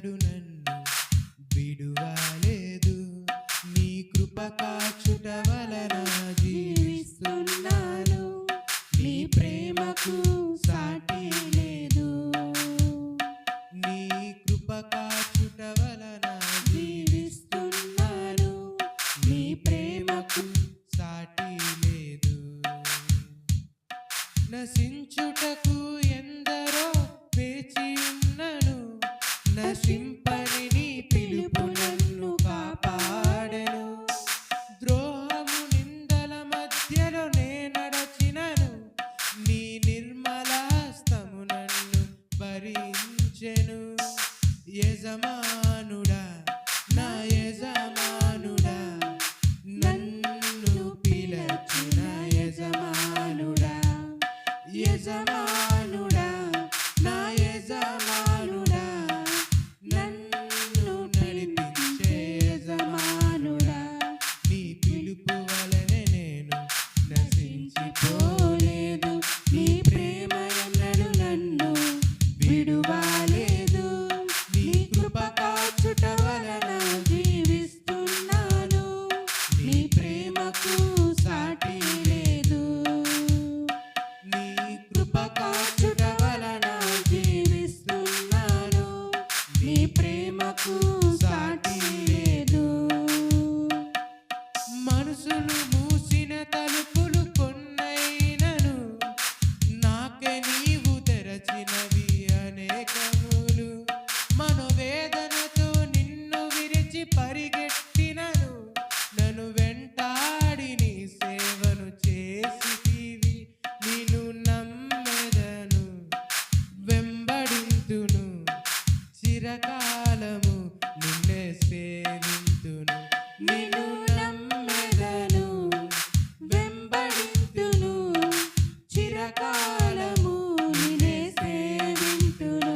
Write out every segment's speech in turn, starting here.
ఎన్నడు నన్ను విడువలేదు. నీ కృప కాచుట వలన జీవిస్తున్నాను. నీ ప్రేమకు సాటి లేదు. నీ కృప కాచుట వలన జీవిస్తున్నాను. నీ ప్రేమకు సాటి లేదు. నశించుటకు ఎందరో వేచి ఉన్నను. నశింపని నీ పిలుపు నన్ను కాపాడెను. ద్రోహము నిందల మధ్యలో నే నడచినను. నీ నిర్మల హస్తము నన్ను భరించెను. యజమానుడా, నా యజమానుడా, నన్ను పిలచిన యజమానుడా, యజమానుడా, నా యజమానుడా, నన్ను నడిపించే యజమానుడా. నీ పిలుపు వలనే నేను నశించిపోలేదు. నీ ప్రేమ ఎన్నడు నన్ను విడువలేదు. నీ కృప కాచుట వలన జీవిస్తున్నాను. నీ ప్రేమకు సాటి లేదు. నీ కృప కాచుట వలన జీవిస్తున్నాను. నీ ప్రేమకు సాటి లేదు. మనసులు మూసిన తలుపులు కొన్నైనను నాకే నీవు తెరచినవి అనేకములు. మనోవేదనతో నిన్ను విరిచి పరిగెట్టినను. నన్ను వెంటాడి నీ సేవను చేసితివి. నిన్ను నమ్మెదను, వెంబడింతును. చిరకాలము నిన్నే సేవింతును. నిన్ను నమ్మెదను, వెంబడింతును. చిరకాలము నిన్నే సేవింతును.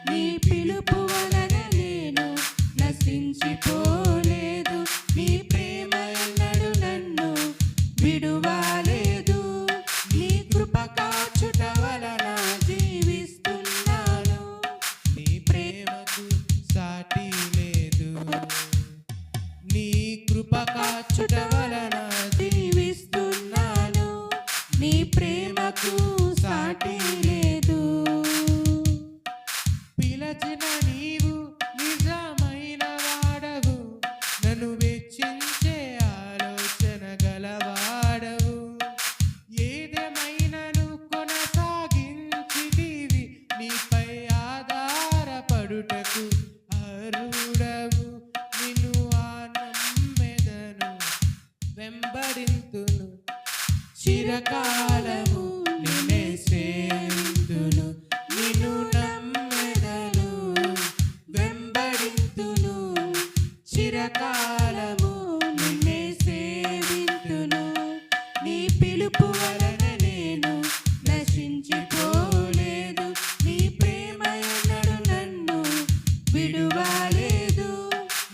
నీ పిలుపు వలన నేను నశించిపోలేదు. నీ ప్రేమ ఎన్నడు నన్ను విడువలేదు. నీ కృప కాచుట వలన జీవిస్తున్నాను. నీ ప్రేమకు సాటి లేదు. నీ కృప కాచుట వలన జీవిస్తున్నాను. నీ ప్రేమకు సాటి లేదు. పిలచిన నీవు నిజమైన వాడవు. నన్ను వెచ్చించే ఆలోచన గలవాడవు. ఏదేమైనను కొనసాగించితివి. నీపై ఆధారపడుటకు అర్హుడవు. నిన్ను నమ్మెదను, వెంబడింతును. చిరకాలము నిన్నే సేవింతును. నిన్ను నమ్మెదను, వెంబడింతును. చిరకాలము నిన్నే సేవింతును. నీ పిలుపు వలన నేను నశించిపోలేదు. నీ ప్రేమ ఎన్నడు నన్ను విడువలేదు.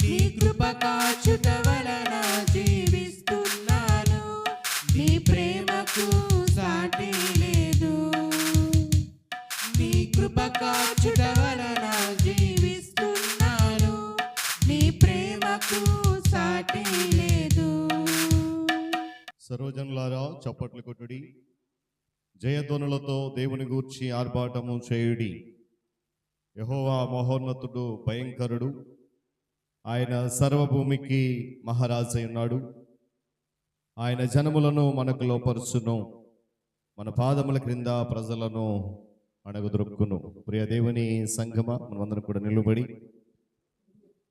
నీ కృప కాచుట వలన జీవిస్తున్నాను. నీ ప్రేమకు సాటి లేదు. నీ కృప కాచుట వలన జీవిస్తున్నాను. నీ ప్రేమకు సాటి లేదు. సర్వజనులారా చప్పట్లు కొట్టుడి. జయధ్వనులతో దేవుని గూర్చి ఆర్భాటము చేయుడి. యెహోవా మహోన్నతుడు, భయంకరుడు. ఆయన సర్వభూమికి మహారాజై ఉన్నాడు. ఆయన జనములను మనకు లోపరుచును. మన పాదముల క్రింద ప్రజలను అణగదొరుక్కును. ప్రియ దేవుని సంఘమా, మనమందరం కూడా నిలబడి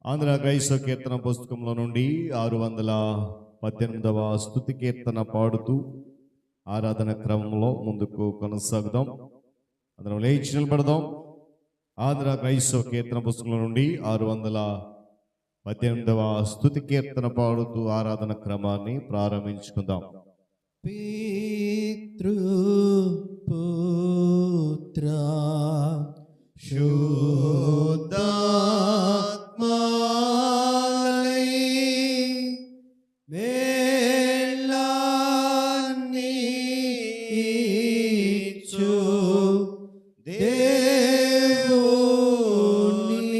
ఆంధ్ర క్రైస్తవ కీర్తన పుస్తకంలో నుండి 618వ స్తుతి కీర్తన పాడుతూ ఆరాధన క్రమంలో ముందుకు కొనసాగుదాం. అందరం లేచి నిలబడదాం. ఆంధ్ర క్రైస్తవ కీర్తన పుస్తకంలో నుండి 618వ స్తుతి కీర్తన పాడుతూ ఆరాధన క్రమాన్ని ప్రారంభించుకుందాం. పితృ పుత్ర శుద్ధాత్మలై మేళాన్నిచ్చు దేవుని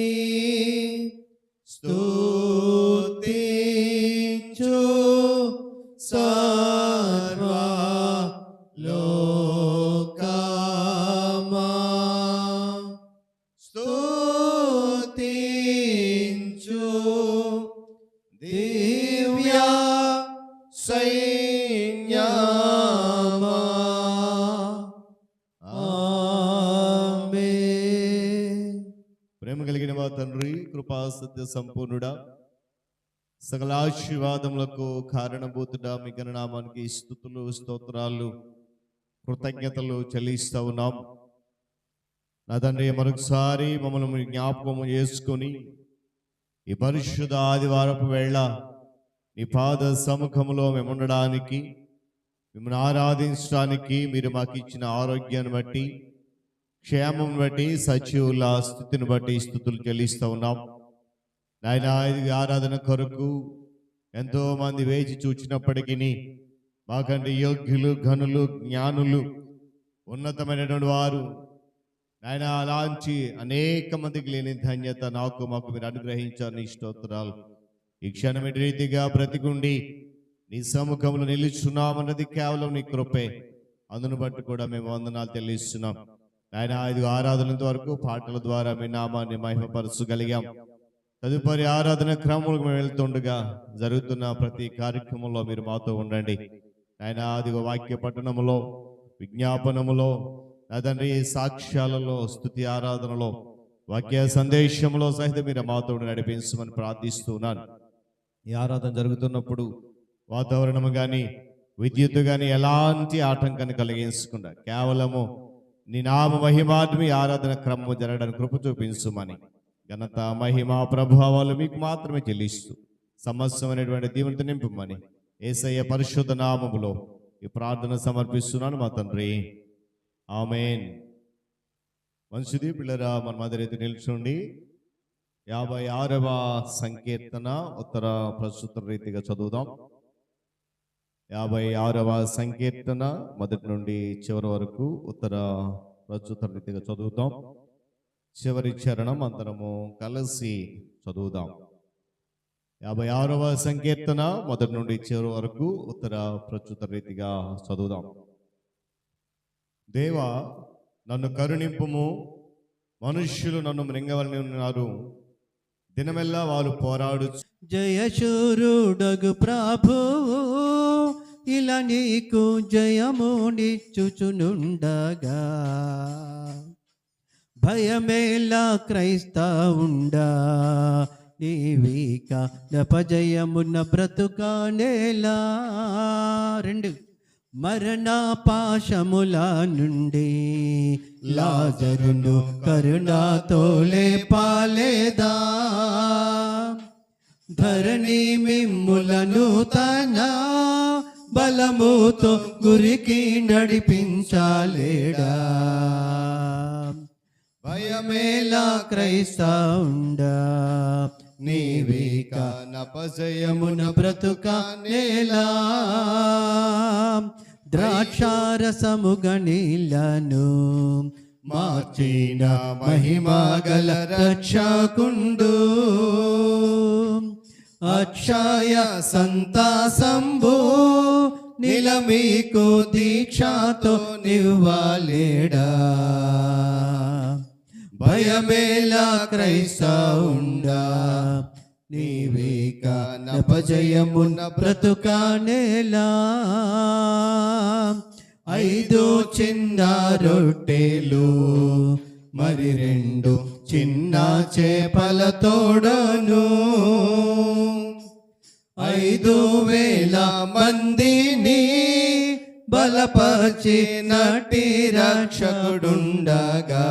కలిగిన మా తండ్రి, కృపా సత్య సంపూర్ణుడా, సకల ఆశీర్వాదములకు కారణభూతుడా, మీ గణనామానికి స్తుతులు స్తోత్రాలు కృతజ్ఞతలు చెల్లిస్తూ ఉన్నాం. నా తండ్రి, మరొకసారి మమ్మల్ని జ్ఞాపకము చేసుకొని ఈ పరిశుద్ధ ఆదివారపు వేళ నీ పాద సముఖంలో మేము ఉండడానికి, మిమ్మల్ని ఆరాధించడానికి మీరు మాకు ఇచ్చిన ఆరోగ్యాన్ని బట్టి, క్షేమం బట్టి, సజీవుల స్థితిని బట్టి స్తుతులు చెల్లిస్తూ ఉన్నాం. నాయన, ఇది ఆరాధన కొరకు ఎంతో మంది వేచి చూచినప్పటికీ మాకంటే యోగ్యులు, ఘనులు, జ్ఞానులు, ఉన్నతమైనటువంటి వారు నాయన, అలాంటి అనేక మందికి లేని ధన్యత మాకు మీరు అనుగ్రహించారు. నీ స్తోత్రాలు. ఈ క్షణం ఎటు రీతిగా బ్రతికుండి నీ సముఖంలో నిలుచున్నామన్నది కేవలం నీ కృపే. అందును బట్టి కూడా మేము వందనాలు చెల్లిస్తున్నాం. ఆయన ఇది ఆరాధన వరకు పాటల ద్వారా మీ నామాన్ని మహిమపరచగలిగాం. తదుపరి ఆరాధన క్రమంలో మేము వెళ్తుండగా జరుగుతున్న ప్రతి కార్యక్రమంలో మీరు మాతో ఉండండి. ఆయన అది వాక్య పట్టణములో, విజ్ఞాపనములో, నా తండ్రి సాక్ష్యాలలో, స్తుతి ఆరాధనలో, వాక్య సందేశంలో సహితం మీరు మాతో నడిపించమని ప్రార్థిస్తున్నాను. ఈ ఆరాధన జరుగుతున్నప్పుడు వాతావరణము కానీ, విద్యుత్ కానీ ఎలాంటి ఆటంకాన్ని కలిగించకుండా కేవలము నీ నామ మహిమాత్మి ఆరాధన క్రమము జరగడానికి కృప చూపించుమని, ఘనత మహిమ ప్రభావాలు మీకు మాత్రమే చెల్లిస్తూ సమస్తమైనటువంటి దీవెనతో నింపమని యేసయ్య పరిశుద్ధ నామములో ఈ ప్రార్థన సమర్పిస్తున్నాను మా తండ్రి. ఆమేన్. మంచిది పిల్లరా, మన మధ్య నిల్చుండి 56వ సంకీర్తన ఉత్తర ప్రస్తుత రీతిగా చదువుదాం. 56వ సంకీర్తన మొదటి నుండి చివరి వరకు ఉత్తర ప్రస్తుత రీతిగా చదువుతాం. చివరి చరణం అందరము కలిసి చదువుదాం. 56వ సంకీర్తన మొదటి నుండి చివరి వరకు ఉత్తర ప్రస్తుత రీతిగా చదువుదాం. దేవా, నన్ను కరుణింపుము, మనుష్యులు నన్ను మృంగవలని ఉన్నారు, దినమెల్లా వారు పోరాడు. జయశూరుడగు ప్రభువు ఇలా నీకు జయము నిచ్చుచునుండగా, భయమేలా క్రైస్తవుండా, నీవిక నపజయమున బ్రతుకానేలా. 2 మరణ పాశముల నుండి లాజరును కరుణతో లేపాలేదా, ధరణి మిమ్ములను తన బలముతో గురికి నడిపించాలేడా, భయమేలా క్రైస్తవుండా, నీవిక నపజయమున బ్రతుకానేలా. ద్రాక్షారసముగ నీళ్లను మార్చిన మహిమగల రక్షకుండు, అక్షయ సంతాసంబు నిలమీకు దీక్షతో నివ్వాలేడా, భయమేలా క్రైస్తవుండా, నీవిక నపజయమున బ్రతుకానేలా. 5 చిన్న రొట్టెలు మరి 2 చిన్న చేపల తోడను, 5,000 మందిని బలపరిచినట్టి రక్షకుడుండగా,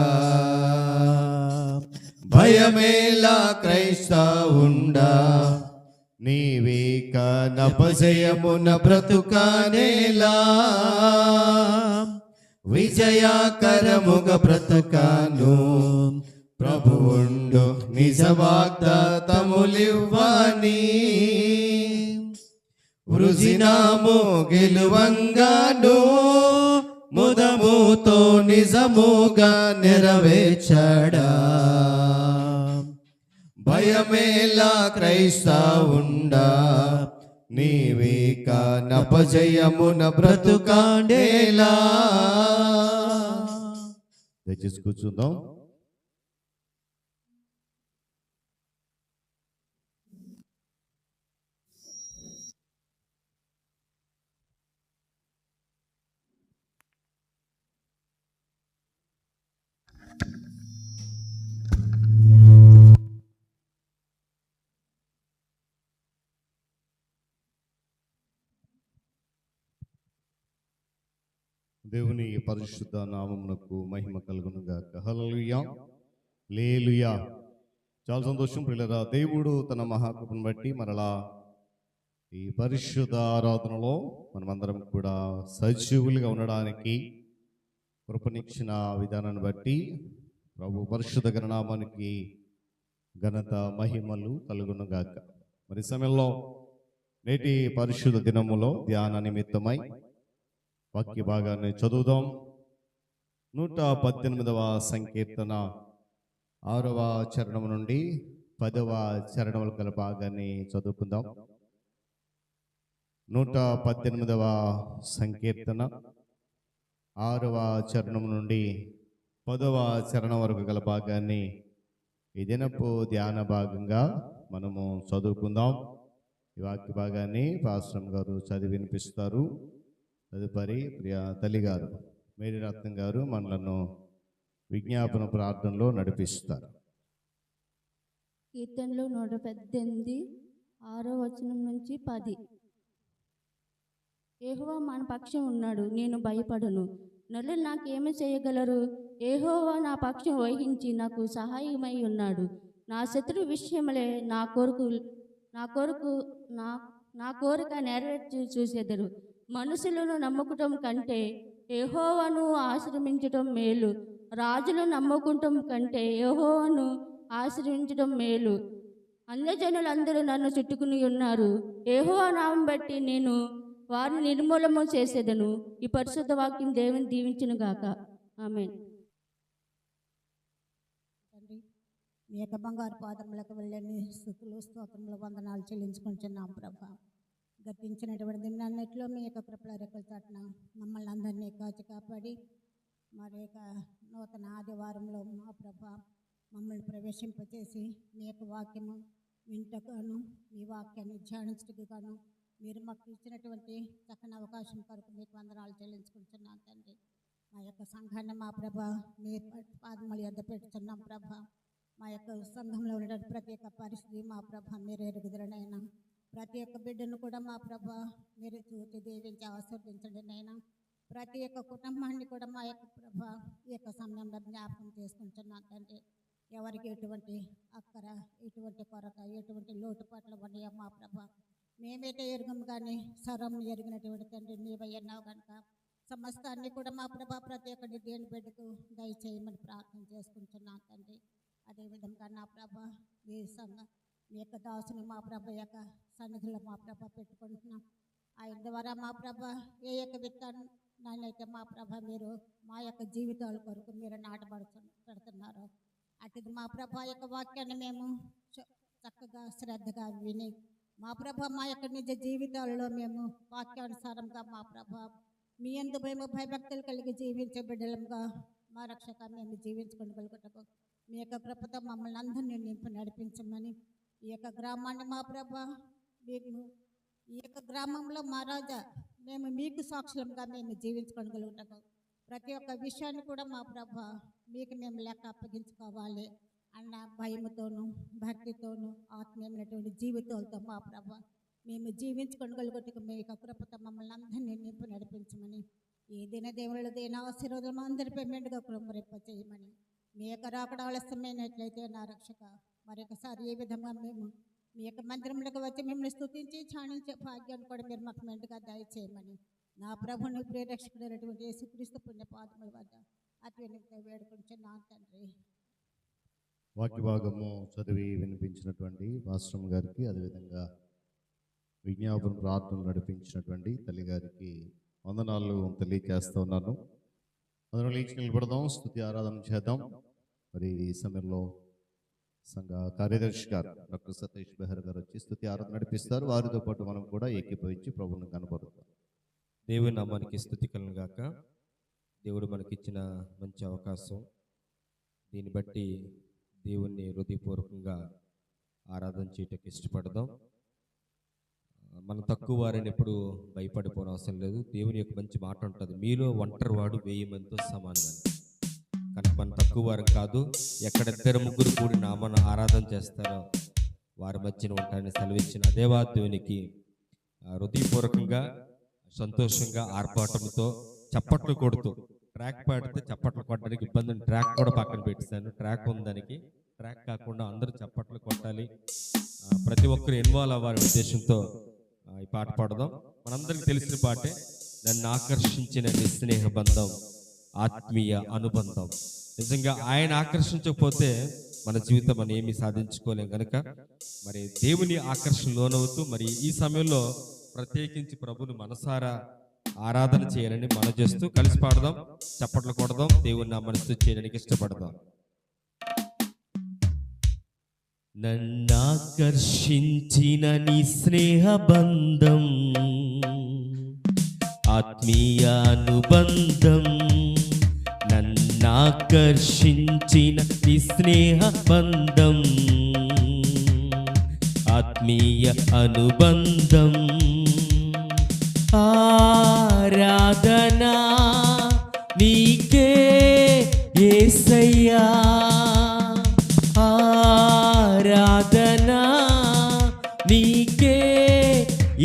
భయమేలా క్రైస్తవుండా, నీవిక నపజయమున బ్రతుకానేలా, విజయకరముగ బ్రతకాను, ప్రభువుండు నిజ వాగ్దాతములివ్వని, వృజినాము గెలువంగాను ముదముతో నిజముగా నెరవేర్చడా, భయమేలా క్రైస్తవుండా, నీవిక నపజయమున బ్రతుకానేలా. దయచేసి కూర్చుందాం. దేవుని పరిశుద్ధ నామమునకు మహిమ కలుగును గాక. హల్లెలూయా, హల్లెలూయా. చాలా సంతోషం ప్రియులారా. దేవుడు తన మహాకృపను బట్టి మరలా ఈ పరిశుద్ధ ఆరాధనలో మనమందరం కూడా సజీవులుగా ఉండడానికి కృపనిచ్చిన విధానాన్ని బట్టి ప్రభు పరిశుద్ధ గణనామానికి ఘనత మహిమలు కలుగును గాక. మరి ఈ సమయంలో నేటి పరిశుద్ధ దినములో ధ్యాన నిమిత్తమై వాక్య భాగాన్ని చదువుదాం. 118వ సంకీర్తన 6వ చరణం నుండి 10వ చరణముల గల భాగాన్ని చదువుకుందాం. 118వ సంకీర్తన 6వ చరణం నుండి 10వ చరణం వరకు గల భాగాన్ని ఈ దినపు ధ్యాన భాగంగా మనము చదువుకుందాం. ఈ వాక్య భాగాన్ని పాస్టర్ గారు చదివి వినిపిస్తారు. తదుపరి ప్రియ తల్లి గారు మేరీ రత్నం గారు మనలను విజ్ఞాపన ప్రార్థనలో నడిపిస్తారు. కీర్తనలు 118 6వ వచనం నుంచి 10. యెహోవా మన పక్షం ఉన్నాడు, నేను భయపడను. నరులు నాకేమి చేయగలరు? యెహోవా నా పక్షం వహించి నాకు సహాయమై ఉన్నాడు. నా శత్రు విషయములే నా కోరిక నెరవేర్చి చూసేదరు. మనుషులను నమ్ముకుంటం కంటే యెహోవాను ఆశ్రయించటం మేలు. రాజులను నమ్ముకుంటం కంటే యెహోవాను ఆశ్రయించటం మేలు. అన్యజనులందరూ నన్ను చుట్టుకుని ఉన్నారు. యెహోవా నామం బట్టి నేను వారిని నిర్మూలము చేసేదను. ఈ పరిశుద్ధ వాక్యం దేవుని దీవించును గాక. ఆమేన్. మీ యొక్క బంగారు పాదములకు వెళ్ళని స్తుతులు స్తోత్రములు వందనాలు చెల్లించుకుంటున్నాం ప్రభా. గతించినటువంటి దినాన్నిట్లో మీ యొక్క కృపల రెక్కల చాటున మమ్మల్ని అందరినీ కాచి కాపాడి మరి యొక్క నూతన ఆదివారంలో మా ప్రభా మమ్మల్ని ప్రవేశింపచేసి మీ యొక్క వాక్యము వింటగాను మీ వాక్యాన్ని ధ్యానించటకు గాను మీరు మాకు ఇచ్చినటువంటి చక్కని అవకాశం కొరకు మీకు వందనాలు చెల్లించుకుంటున్నాం తండ్రి. మా యొక్క సంఘాన్ని మా ప్రభా మీ పాదముల యొద్ద పెట్టుతున్నాం ప్రభా. మా యొక్క సంఘంలో ఉన్నటువంటి ప్రతి ఒక్క పరిస్థితి మా ప్రభ మీరు ఎరుగుదరనైనా ప్రతి ఒక్క బిడ్డను కూడా మా ప్రభ మీరు చూసి దీవించి ఆశీర్వదించండి నైనా. ప్రతి ఒక్క కుటుంబాన్ని కూడా మా యొక్క ప్రభ ఈ యొక్క సమయంలో జ్ఞాపకం చేసుకుంటున్నాం తండ్రి. ఎవరికి ఎటువంటి అక్కర, ఎటువంటి కొరత, ఎటువంటి లోటుపాట్లు ఉన్నాయో మా ప్రభ మేమైతే ఎరుగము కానీ సరం ఎరిగినటువంటి తండ్రి నీవయ్యన్నావు కనుక సమస్తాన్ని కూడా మా ప్రభ ప్రతి ఒక్కటి దేని బిడ్డకు దయచేయమని ప్రార్థన చేసుకుంటున్నాం తండ్రి. అదేవిధంగా నా ప్రభ మీ యొక్క దాసుని మా ప్రభ యొక్క సన్నిధిలో మా ప్రభ పెట్టుకుంటున్నాం. ఆయన ద్వారా మా ప్రభ ఏ యొక్క విత్తనాన్నైతే మా ప్రభ మీరు మా యొక్క జీవితాల కొరకు మీరు పెడుతున్నారు అటుది మా ప్రభ యొక్క వాక్యాన్ని మేము చక్కగా శ్రద్ధగా విని మా ప్రభ మా యొక్క నిజ జీవితాలలో మేము వాక్యానుసారంగా మా ప్రభ మీ యందు మేము భయభక్తులు కలిగి జీవించే బిడ్డలంగా మా రక్షక మేము జీవించుకోగలుగుటకు మీ యొక్క కృపతో మమ్మల్ని అందరినీ నింపి నడిపించమని ఈ యొక్క గ్రామాన్ని మా ప్రభ మేము ఈ యొక్క గ్రామంలో మా రాజా మేము మీకు సాక్షులంగా మేము జీవించుకోగలుగుతాము. ప్రతి ఒక్క విషయాన్ని కూడా మా ప్రభ మీకు మేము లెక్క అప్పగించుకోవాలి అన్న భయముతోనూ భక్తితోనూ ఆత్మీయమైనటువంటి జీవితాలతో మా ప్రభ మేము జీవించుకోగలుగుటకు మీ యొక్క కృపతో మమ్మల్ని అందరినీ నింపి నడిపించమని ఈ దినదేవుల దేని ఆశీర్వాదం అందరిపై మెండుగా కృపరింప చేయమని మీ యొక్క రాకడ ఆలస్యమైనట్లయితే నా రక్షక మరొకసారి ఏ విధంగా మేము మీ యొక్క మందిరంలోకి వచ్చి మిమ్మల్ని స్తుతించి ధ్యానించే భాగ్యాన్ని కూడా మీరు మాకు మెండుగా దయచేయమని నా ప్రభుని ప్రియరక్షకుడైనటువంటి యేసుక్రీస్తు పుణ్యపాదముల వద్ద అత్యున్నత వేడుకుంటున్నాను తండ్రి. వాక్య భాగము చదివి వినిపించినటువంటి పాస్టర్ గారికి, అదేవిధంగా విజ్ఞాపన ప్రార్థనలు నడిపించినటువంటి తల్లి గారికి వందనాలు తెలియజేస్తూ ఉన్నాను. అందరూ లేచి నిలబడదాం, స్తుతి ఆరాధన చేద్దాం. మరి ఈ సమయంలో సంఘ కార్యదర్శి గారు డాక్టర్ సతీష్ బెహర్ గారు వచ్చి స్తుతి ఆరాధన నడిపిస్తారు. వారితో పాటు మనం కూడా ఏకీభవించి ప్రభువును కనపడతాం. దేవుని నామానికి స్తుతి కలుగును గాక. దేవుడు మనకిచ్చిన మంచి అవకాశం, దీన్ని బట్టి దేవుణ్ణి హృదయపూర్వకంగా ఆరాధన చేయటకు ఇష్టపడదాం. మన తక్కువ వారిని ఎప్పుడు భయపడిపోవడం అవసరం లేదు. దేవుని యొక్క మంచి మాట ఉంటుంది, మీలో ఒంటరి వాడు 1000 మందితో సమానమని. కనుక మన తక్కువ వారు కాదు, ఎక్కడ 2-3 కూడి నామను ఆరాధన చేస్తారో వారి మధ్యన ఉంటారని సెలవిచ్చిన దేవాదేవునికి హృదయపూర్వకంగా సంతోషంగా ఆర్పాటంతో చప్పట్లు కొడుతూ ట్రాక్ పాడితే చప్పట్లు కొట్టడానికి ఇబ్బంది, ట్రాక్ కూడా పక్కన పెట్టేశాను. ట్రాక్ ఉంది దానికి, ట్రాక్ కాకుండా అందరూ చప్పట్లు కొట్టాలి, ప్రతి ఒక్కరు ఇన్వాల్వ్ అవ్వాలనే ఉద్దేశంతో ఈ పాట పాడదాం. మనందరికీ తెలిసిన పాటే, నన్ను ఆకర్షించిన నిస్నేహ బంధం ఆత్మీయ అనుబంధం. నిజంగా ఆయన ఆకర్షించకపోతే మన జీవితం మనం ఏమీ సాధించుకోలేం కనుక మరి దేవుని ఆకర్షణ లోనవుతూ మరి ఈ సమయంలో ప్రత్యేకించి ప్రభుని మనసారా ఆరాధన చేయాలని మనం చేస్తూ కలిసి పాడదాం, చప్పట్లు కొడదాం, దేవుని నామమున స్తుతి చేయడానికి ఇష్టపడదాం. నన్నాకర్షించిన నీ స్నేహ బంధం ఆత్మీయ అనుబంధం, నన్నాకర్షించిన నీ స్నేహ బంధం ఆత్మీయ అనుబంధం. ఆరాధనా నీకే యేసయ్యా, ఆరాధనా నీకే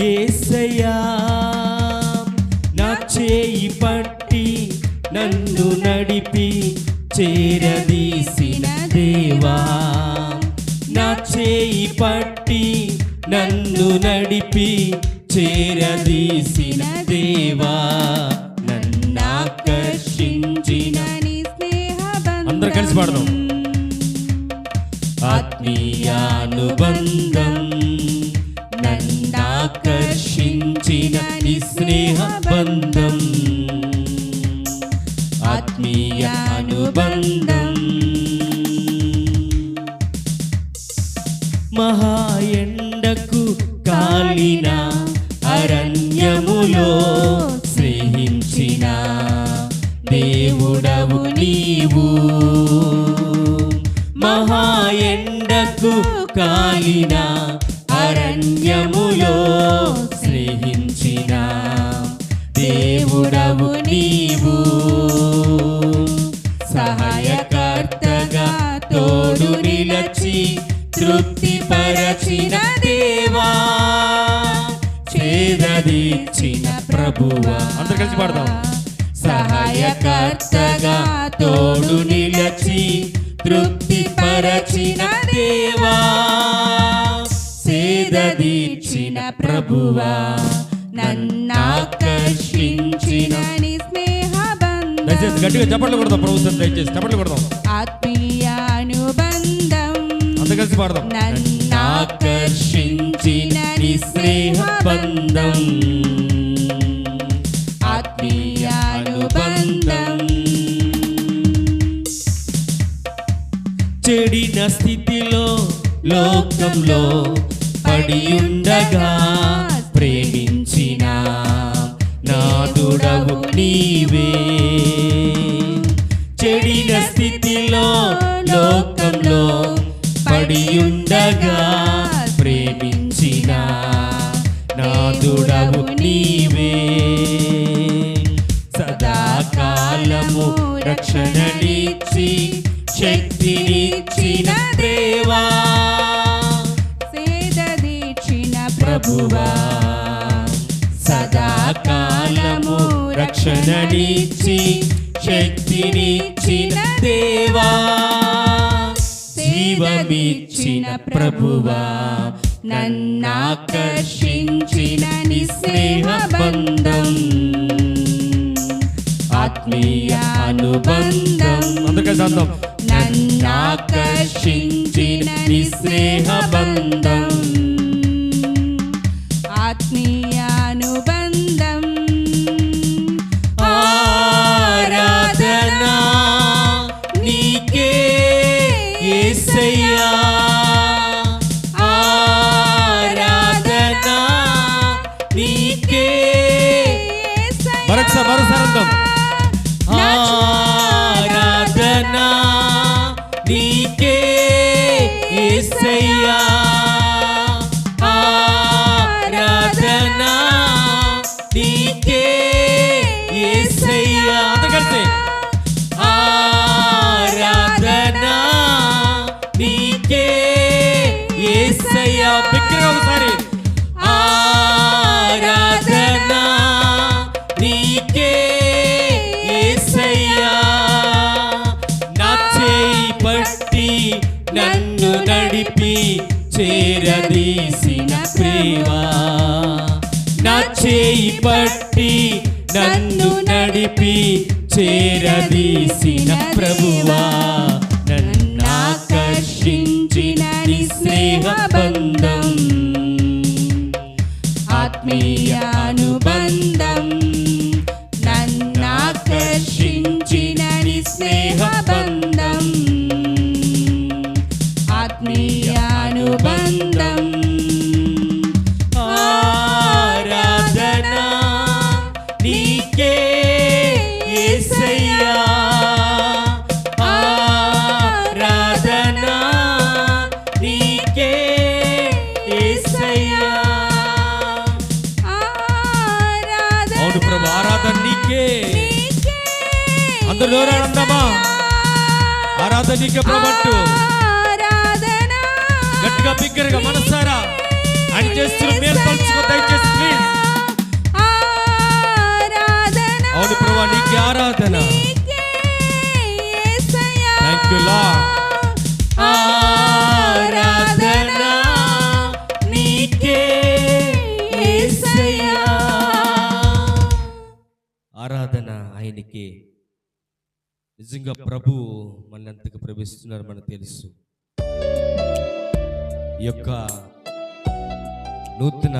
యేసయ్యా, నా చేయి పట్టి నన్ను నడిపి చేరదీసిన దేవా, నా చేయి పట్టి నన్ను నడిపి చేరదీసిన దేవా, నన్నాకర్షించిన నీ స్నేహ బంధం. అందరూ కలిసి పాడదాం. ఆత్మీయానుబంధం, నన్నాకర్షించిన నీ స్నేహ బంధం ఆత్మీయ అనుబంధం. మహాయండకు కాలిన అరణ్యములో స్నేహించిన దేవుడవు నీవు, మహాయండకు కాలిన అరణ్యములో స్నేహించిన దేవుడవు నీవు, సహాయకర్తగా తోడు నిలచి తృప్తిపరచిన దేవా, చేరదీర్చిన ప్రభువా. అందరూ కలిసి పాడదాం. సహాయకర్తగా తోడు నిలచి తృప్తిపరచిన దేవా, చేరదీర్చిన ప్రభువా, నన్నాకర్షించిన నీ స్నేహ బంధం. దయచేసి గట్టిగా చప్పట్లు కొడదాం ప్రభు, దయచేసి చప్పట్లు కొడదాం. ఆత్మీయ అనుబంధం, అందరూ కలిసి పాడదాం. నన్నాకర్షించిన నీ స్నేహ బంధం ఆత్మీయ అనుబంధం. చెడిన స్థితిలో లోకంలో పడియుండగా ప్రేమించిన నాదుడవు నీవే, చెడిన స్థితిలో లోకంలో పడియుండగా ప్రేమించిన నాదుడవు నీవే, సదాకాలము రక్షణనిచ్చి శక్తినిచ్చిన దేవా, సేదదీర్చిన ప్రభువా, సదాకాలము రక్షణనిచ్చి శక్తినిచ్చిన దేవా, జీవమిచ్చిన ప్రభువా, నన్నాకర్షించిన నీ స్నేహ బంధం ఆత్మీయ అనుబంధం. అందరికీ చదువుదాం. నన్నాకర్షించిన నీ స్నేహ బంధం ఆత్మీయ అనుబంధం. ఆరాధనా నీకే యేసయ్యా, ఆరాధనా నీకే యేసయ్యా. మరొకసారి అందాం. ఆరాధనా నీకే యేసయ్యా, ఆరాధనా నీకే యేసయ్యా. అందరూ కలిసి ఆరాధనా నీకే యేసయ్యా. బిగ్గరగా ఒకసారి ఆరాధనా నీకే చేరదీసిన ప్రేమా, నా చేయి పట్టి నన్ను నడిపి చేరదీసిన ప్రభువా, నన్నాకర్షించిన నీ స్నేహ బంధం, ఆత్మీయ అనుబంధం, నన్నాకర్షించిన నీ స్నేహ బంధం, ఆత్మీయ అనుబంధం. ఆరాధనా నీకే యేసయ్యా, ఆరాధనా నీకే యేసయ్యా. అవును ప్రభు, ఆరాధన నీకే. అందరూ ఆనందమా, ఆరాధన నీకే ప్రభు అంటూ గట్టిగా బిగ్గరగా మనసారా ఆయన చేస్తున్న మేలు పలుచుకో దయచేసి ప్లీజ్. అవును ప్రభు, నీకే ఆరాధన. Thank you lord. ఆరాధన నీకే యేసయ్యా, ఆరాధన ఆయనకే. నిజంగా ప్రభు మనల్ని ఎంతగా ప్రవేశిస్తున్నారు మనకు తెలుసు. ఈ యొక్క నూతన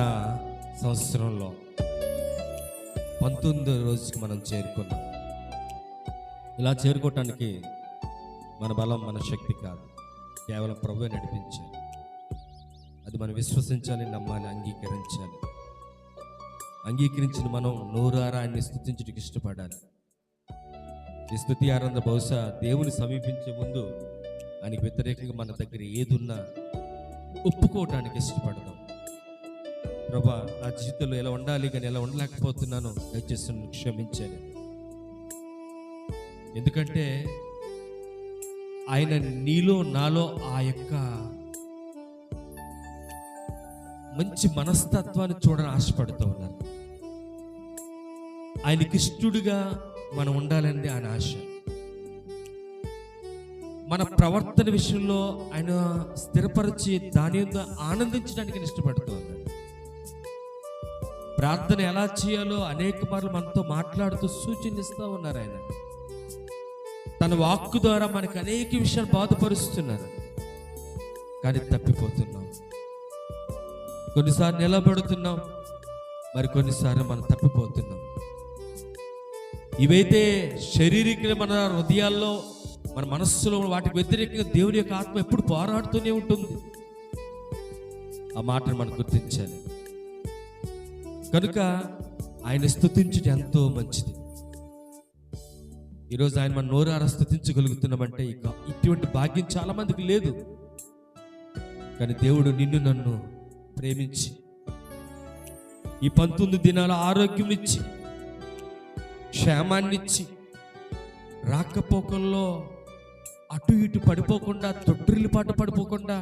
సంవత్సరంలో 19వ రోజుకి మనం చేరుకున్నాం. ఇలా చేరుకోవటానికి మన బలం, మన శక్తి కాదు, కేవలం ప్రభువే నడిపించాలి. అది మనం విశ్వసించాలి, నమ్మాలి, అంగీకరించాలి. అంగీకరించిన మనం నోరారా ఆయన్ని స్తుతించడానికి ఇష్టపడాలి. ఈ స్తుతి ఆనంద బహుశా దేవుని సమీపించే ముందు ఆయనకి వ్యతిరేకంగా మన దగ్గర ఏదున్నా ఒప్పుకోవటానికి ఇష్టపడదాం. ప్రభా, నా జీవితంలో ఎలా ఉండాలి కానీ ఎలా ఉండలేకపోతున్నాను, దయచేసి నన్ను క్షమించాలి. ఎందుకంటే ఆయన నీలో నాలో ఆ యొక్క మంచి మనస్తత్వాన్ని చూడని ఆశపడుతూ ఉన్నారు. ఆయనకి ఇష్టడుగా మనం ఉండాలని ఆయన ఆశ. మన ప్రవర్తన విషయంలో ఆయన స్థిరపరిచి దాని యొక్క ఆనందించడానికి ఇష్టపడుతూ ఉన్నాడు. ప్రార్థన ఎలా చేయాలో అనేక మార్లు మనతో మాట్లాడుతూ సూచనలిస్తూ ఉన్నారు. ఆయన తన వాక్కు ద్వారా మనకు అనేక విషయాలు బాధపరుస్తున్నారు, కానీ తప్పిపోతున్నాం. కొన్నిసార్లు నిలబడుతున్నాం, మరి కొన్నిసార్లు మనం తప్పిపోతున్నాం. ఇవైతే శారీరక మన హృదయాల్లో, మన మనస్సులో వాటికి వ్యతిరేకంగా దేవుని యొక్క ఆత్మ ఎప్పుడు పోరాడుతూనే ఉంటుంది. ఆ మాటను మనం గుర్తించాలి. కనుక ఆయన స్తుతించడం ఎంతో మంచిది. ఈరోజు ఆయన మన నోరారా స్తుతించగలుగుతున్నామంటే ఇక ఇటువంటి భాగ్యం చాలా మందికి లేదు. కానీ దేవుడు నిన్ను నన్ను ప్రేమించి ఈ 19 దినాల ఆరోగ్యం ఇచ్చి, క్షేమాన్నిచ్చి, రాకపోకల్లో అటు ఇటు పడిపోకుండా, తొట్టిల్లు పాటు పడిపోకుండా,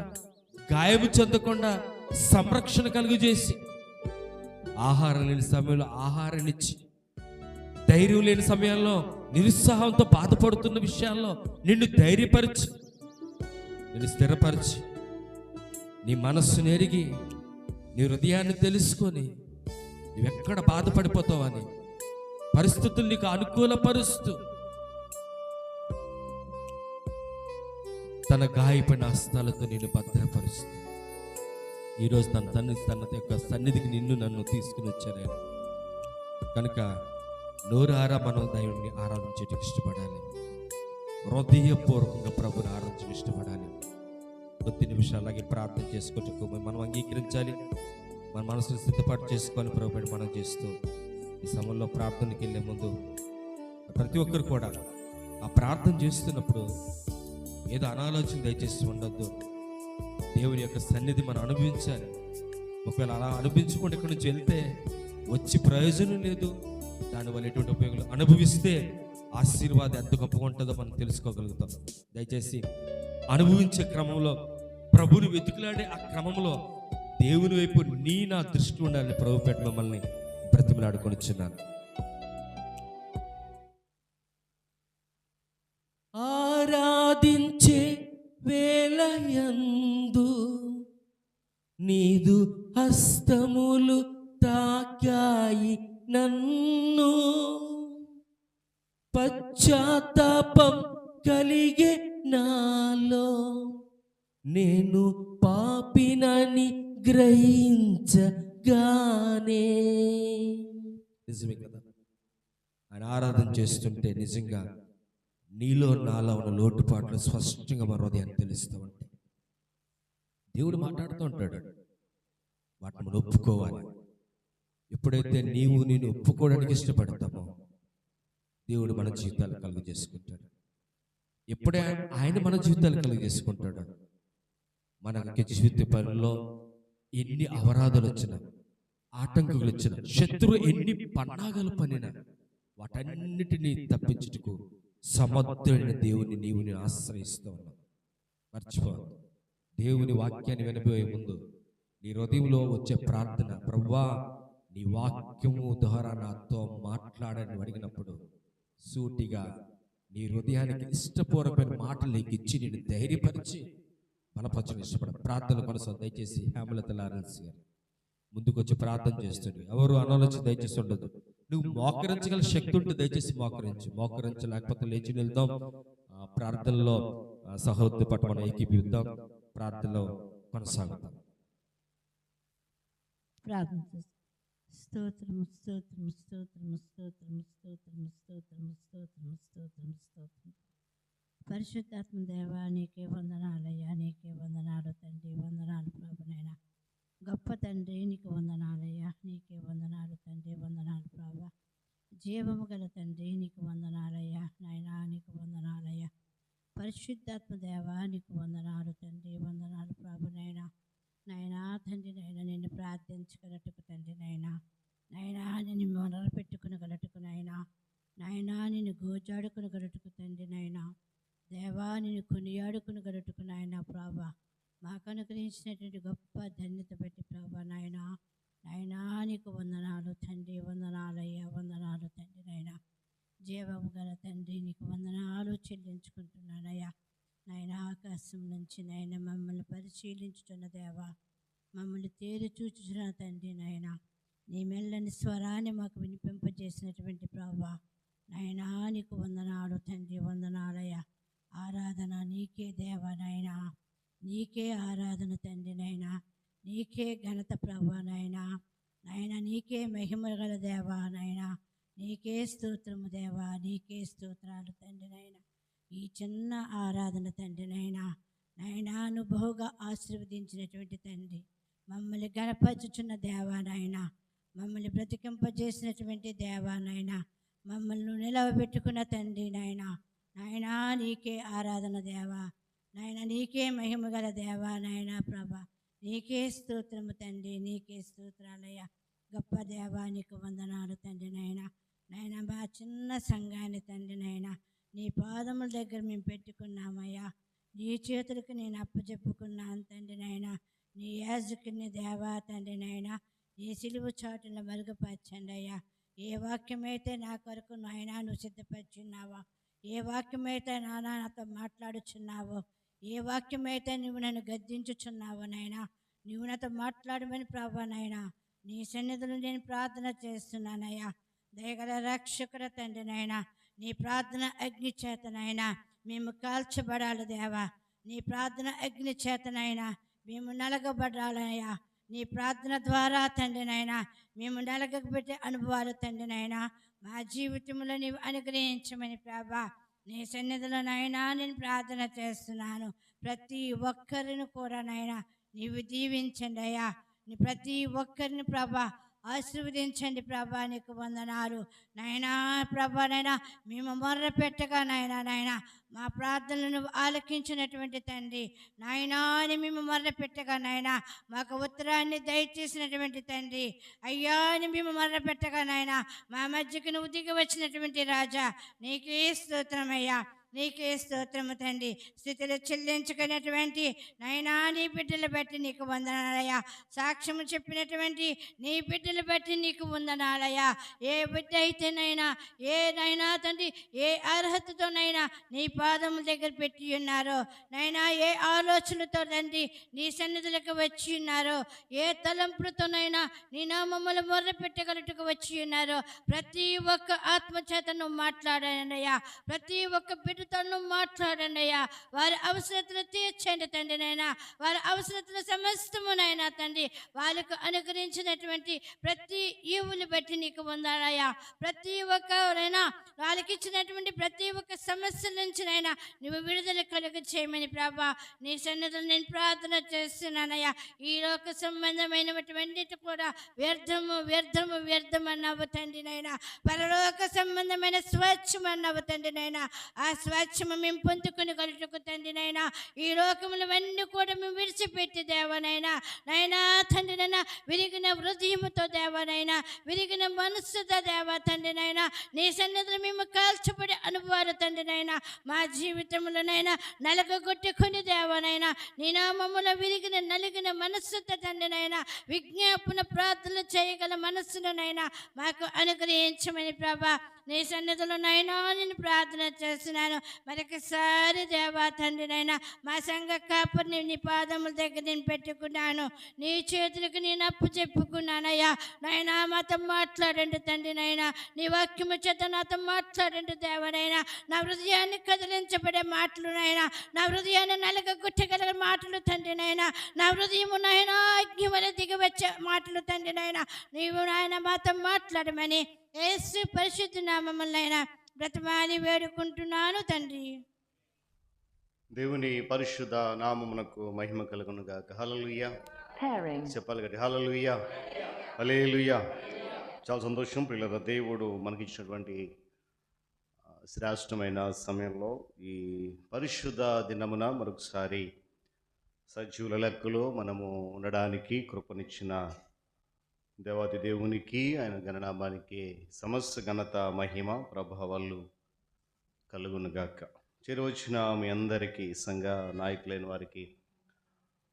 గాయము చెందకుండా సంరక్షణ కలుగజేసి, ఆహారం లేని సమయంలో ఆహారాన్నిచ్చి, ధైర్యం లేని సమయంలో, నిరుత్సాహంతో బాధపడుతున్న విషయాల్లో నిన్ను ధైర్యపరిచి, నిన్ను స్థిరపరిచి, నీ మనస్సును ఎరిగి, నీ హృదయాన్ని తెలుసుకొని నువ్వెక్కడ బాధపడిపోతావని పరిస్థితులు నీకు అనుకూలపరుస్తూ తన గాయపడిన హస్తాలతో నిన్ను భద్రపరుస్తూ ఈరోజు తన యొక్క సన్నిధికి నిన్ను నన్ను తీసుకుని వచ్చారు. కనుక నోరారా మనం దేవుడిని ఆరాధించేటికి ఇష్టపడాలి. హృదయపూర్వకంగా ప్రభుని ఆరాధించడానికి ఇష్టపడాలి. కొద్ది నిమిషాలు అలాగే ప్రార్థన చేసుకోవటకు మనం అంగీకరించాలి. మన మనసును సిద్ధపాటు చేసుకోవాలి. ప్రభుని మనం చేస్తూ ఈ సమయంలో ప్రార్థనకి వెళ్ళే ముందు ప్రతి ఒక్కరు కూడా ఆ ప్రార్థన చేస్తున్నప్పుడు ఏదో అనాలోచన దయచేసి ఉండొద్దు. దేవుని యొక్క సన్నిధి మనం అనుభవించాలి. ఒకవేళ అలా అనుభవించుకుంటే ఇక్కడి నుంచి వెళ్తే వచ్చి ప్రయోజనం లేదు. దానివల్ల ఎటువంటి ఉపయోగాలు అనుభవిస్తే ఆశీర్వాదం ఎంత గొప్పగా ఉంటుందో మనం తెలుసుకోగలుగుతాం. దయచేసి అనుభవించే క్రమంలో, ప్రభుని వెతుకులాడే ఆ క్రమంలో దేవుని వైపు నా దృష్టి ఉండాలని ప్రభు పేట మిమ్మల్ని బ్రతిమలాడుకొనిచున్నాను. ఆరాధించే వేళయందు నీదు హస్తములు తాకాయి నన్ను, పశ్చాత్తాపం కలిగే నాలో, నేను పాపినని గ్రహించగానే. నిజమే కదా, ఆయన ఆరాధన చేస్తుంటే నిజంగా నీలో నాలో ఉన్న లోటుపాట్లు స్పష్టంగా మన హృదయాన్ని తెలుస్తూ ఉంటాయి. దేవుడు మాట్లాడుతూ ఉంటాడు, వాటిని మనం ఒప్పుకోవాలి. ఎప్పుడైతే నేను ఒప్పుకోవడానికి ఇష్టపడతామో దేవుడు మన జీవితాలు కలుగు చేసుకుంటాడు. ఎప్పుడే ఆయన మన జీవితాలు కలుగు చేసుకుంటాడు, మనకి జీవిత పనిలో ఎన్ని అవరాధాలు వచ్చినా, ఆటంకాలు వచ్చినా, శత్రువు ఎన్ని పన్నాగాలు పనినా వాటన్నిటినీ తప్పించుటకు సమర్థుడైన దేవుని నీవు నేను ఆశ్రయిస్తూ ఉన్నావు. మర్చిపో, దేవుని వాక్యాన్ని వినబోయే ముందు నీ హృదయంలో వచ్చే ప్రార్థన, ప్రభువా నీ వాక్యము ద్వారా నాతో మాట్లాడని అడిగినప్పుడు సూటిగా నీ హృదయానికి ఇష్టపూర్వకమైన మాటలు ఇచ్చి నేను ధైర్యపరిచి బలపరచడం ఇష్టపడ. ప్రార్థన కొనసాగ. దయచేసి హేమలత లారెన్స్ గారు ముందుకు వచ్చి ప్రార్థన చేస్తుంది. ఎవరు అనాలోచన దయచేసి ఉండదు. నువ్వు మోకరించగల శక్తి ఉంటే దయచేసి మోకరించలేకపోతే లేచి వెళ్దాం. ప్రార్థనలో సహోదరు పట్ల మనం ఏకీభవిద్దాం. ప్రార్థనలో కొనసాగుతాం. ప్రార్థన చేస్తాం. స్తోత్రము స్తోత్రము స్తోత్రము స్తోత్రము స్తోత్రము స్తోత్రము స్తోత్రము స్తోత్రము స్తోత్రం. పరిశుద్ధాత్మ దేవా నీకే వందనాలయ్యా, నీకే వందనాలు తండ్రి. వందనాలు ప్రభునైనా, గొప్ప తండ్రి నీకు వందనాలయ్యా, నీకే వందనాలు తండ్రి. వందనాలు ప్రభా, జీవము గల తండ్రి నీకు వందనాలయ్యా, నాయనా నీకు వందనాలయ్యా. పరిశుద్ధాత్మ దేవా నీకు వందనాలు తండ్రి. వందనాలు ప్రభునైనా, నాయనా తండ్రి నైనా నిన్ను ప్రార్థించగలటుకు తండ్రి నైనా, నాయనా నిన్ను మొదలు పెట్టుకునగలటుకు నాయనా, నాయనా నిన్ను గోజాడుకునగలటుకు తండ్రి నైనా, దేవా నిన్ను కొనియాడుకునగలటుకు నాయనా ప్రభా, మాకు అనుగ్రహించినటువంటి గొప్ప ధన్యత బట్టి ప్రభా నాయనా, నాయనా నీకు వందనాలు తండ్రి. వందనాలయ్యా, వందనాలు తండ్రి నైనా. జీవము గల తండ్రి నీకు వందనాలు చెల్లించుకుంటున్నానయ్యా. నాయన ఆకాశం నుంచి నాయన మమ్మల్ని పరిశీలించుతున్న దేవా, మమ్మల్ని తేరి చూచుచున్న తండ్రి నాయన, నీ మెల్లని స్వరాన్ని మాకు వినిపింపజేసినటువంటి ప్రభా నాయనా నీకు వందనాలు తండ్రి. వందనాలయ్యా. ఆరాధన నీకే దేవా నాయనా, నీకే ఆరాధన తండ్రి నాయనా, నీకే ఘనత ప్రభా నాయనా, నాయన నీకే మహిమ గల దేవా నాయనా, నీకే స్తోత్రము దేవా, నీకే స్తోత్రాలు తండ్రి నాయనా. ఈ చిన్న ఆరాధన తండ్రి నాయనా, నాయనా నువ్వు బహుగా ఆశీర్వదించినటువంటి తండ్రి, మమ్మల్ని గణపరచుచున్న దేవా నాయనా, మమ్మల్ని బ్రతికింపజేసినటువంటి దేవా నాయనా, మమ్మల్ని నిలవబెట్టుకున్న తండ్రి నాయనా, నాయనా నీకే ఆరాధన దేవా నాయన, నీకే మహిమ గల దేవా నాయనా ప్రభా, నీకే స్తోత్రము తండ్రి, నీకే స్తోత్రాలయ్యా. గొప్ప దేవా నీకు వందనాలు తండ్రి నాయనా. నాయన మా చిన్న సంఘాన్ని తండ్రి నాయనా నీ పాదముల దగ్గర మేము పెట్టుకున్నామయ్యా, నీ చేతులకు నేను అప్పచెప్పుకున్నాను తండ్రి నాయనా. నీ యాజకుని దేవా తండ్రి నాయనా, నీ సిలువు చాటును మరుగుపరచండి అయ్యా. ఏ వాక్యమైతే నా కొరకు నాయనా నువ్వు సిద్ధపరిచున్నావో, ఏ వాక్యమైతే నాతో మాట్లాడుచున్నావో, ఏ వాక్యమైతే నువ్వు నన్ను గద్దించుచున్నావో నాయనా, నువ్వు నాతో మాట్లాడమని ప్రభా నాయనా నీ సన్నిధిలో నేను ప్రార్థన చేస్తున్నానయ్యా. దయగల రక్షకుడ తండ్రి నాయనా, నీ ప్రార్థన అగ్ని చేతనైనా మేము కాల్చబడాలి దేవా, నీ ప్రార్థన అగ్ని చేతనైనా మేము నలగబడాలయ్యా. నీ ప్రార్థన ద్వారా తండ్రి నాయనా మేము నలగబెట్టే అనుభవాలు తండ్రి నాయనా మా జీవితంలో నీవు అనుగ్రహించమని ప్రభా నీ సన్నిధిలో నాయనా నేను ప్రార్థన చేస్తున్నాను. ప్రతి ఒక్కరిని కూడా నాయనా నీవు దీవించండి అయ్యా. నీ ప్రతి ఒక్కరిని ప్రభా ఆశీర్వదించండి ప్రభా, నీకు వందనాలు నాయనా. ప్రభా నైనా మేము మొర్ర పెట్టగా నాయనా మా ప్రార్థనలను ఆలకించినటువంటి తండ్రి నాయనా అని మేము మొర్ర పెట్టగా నాయనా మాకు ఉత్తరాన్ని దయచేసినటువంటి తండ్రి అయ్యా అని మేము మొర్ర పెట్టగా నాయనా మా మధ్యకు నువ్వు దిగి వచ్చినటువంటి రాజా నీకే స్తోత్రమయ్యా. నీకే స్తోత్రము తండ్రి. స్థితిలో చెల్లించుకున్నటువంటి నైనా నీ బిడ్డలు బట్టి నీకు వందనాలయ్యా. సాక్ష్యము చెప్పినటువంటి నీ బిడ్డలు బట్టి నీకు వందనాలయ్యా. ఏ బిడ్డ అయితేనైనా ఏనైనా తండ్రి ఏ అర్హతతోనైనా నీ పాదముల దగ్గర పెట్టి ఉన్నారో నైనా, ఏ ఆలోచనతో తండ్రి నీ సన్నిధులకు వచ్చి ఉన్నారో, ఏ తలంపులతోనైనా నీ నామములు మొర్ర పెట్టగలటుకు వచ్చి ఉన్నారో, ప్రతి ఒక్క ఆత్మచేతను మాట్లాడండియా. ప్రతి ఒక్క బిడ్డతోనూ మాట్లాడండియా. వారి అవసరతలు తీర్చండి తండ్రినైనా. వారి అవసరతల సమస్తమునైనా తండ్రి వాళ్ళకు అనుగ్రహించినటువంటి ప్రతి ఈవుని బట్టి నీకు వందనాలయ్యా. ప్రతి ఒక్కరైనా వాళ్ళకి ఇచ్చినటువంటి ప్రతి ఒక్క సమస్యల నుంచినైనా నువ్వు విడుదల కలుగు చేయమని ప్రభా నీ సన్నిధిలో నేను ప్రార్థన చేస్తున్నానయ్యా. ఈ లోక సంబంధమైనటువంటిటి కూడా వ్యర్థము వ్యర్థము వ్యర్థమన్నావు తండ్రినైనా. పరలోక సంబంధమైన స్వచ్ఛమన్నావు తండ్రినైనా. ఆ స్వచ్ఛము మేము పొందుకుని కలుగుటకు తండ్రినైనా ఈ లోకములవన్నీ కూడా మేము విడిచిపెట్టి దేవనైనా నైనా తండ్రినైనా విరిగిన హృదయముతో దేవనైనా విరిగిన మనస్సుతో దేవ తండ్రినైనా నీ సన్నిధిలో మేము కాల్చబడి అనుభవాలు తండ్రినైనా మా జీవితంలోనైనా నలగొట్టుకుని దేవనైనా నీ నామములో విరిగిన నలిగిన మనస్సుతో తండ్రినైనా విజ్ఞాపన ప్రార్థనలు చేయగల మనస్సులోనైనా మాకు అనుగ్రహించమని ప్రభా నీ సన్నిధిలోనైనా నేను ప్రార్థన చేస్తున్నాను. మరొకసారి దేవా తండ్రినైనా మా సంఘ కాపురిని నీ పాదముల దగ్గర నేను పెట్టుకున్నాను. నీ చేతులకు నేను అప్పు చెప్పుకున్నానయ్యా. నైనా మాతో మాట్లాడండి తండ్రినైనా. నీ వాక్యము చేత నాతో మాట్లాడండి దేవనైనా. నా హృదయాన్ని కదిలించబడే మాటలునైనా, నా హృదయాన్ని నలగొట్టగల మాటలు తండ్రినైనా, నా హృదయము నాయన అగ్ని వలె దిగవచ్చే మాటలు తండ్రినైనా నీవు నాయన మాతో మాట్లాడమని యేసు పరిశుద్ధ నామములైనా బ్రతమాలి వేడుకుంటున్నాను తండ్రి. దేవుని పరిశుద్ధ నామమునకు మహిమ కలుగును గాక. హల్లెలూయా చెప్పాలి కదా. హల్లెలూయా, హల్లెలూయా. చాలా సంతోషం ప్రియులారా. దేవుడు మనకిచ్చినటువంటి శ్రేష్టమైన సమయంలో ఈ పరిశుద్ధ దినమున మరొకసారి సజీవుల లెక్కలో మనము ఉండడానికి కృపనిచ్చిన దేవాది దేవునికి ఆయన గణనామానికి సమస్త ఘనత మహిమ ప్రభావాలు కలుగునుగాక. చేరువచ్చిన మీ అందరికీ, సంఘ నాయకులైన వారికి,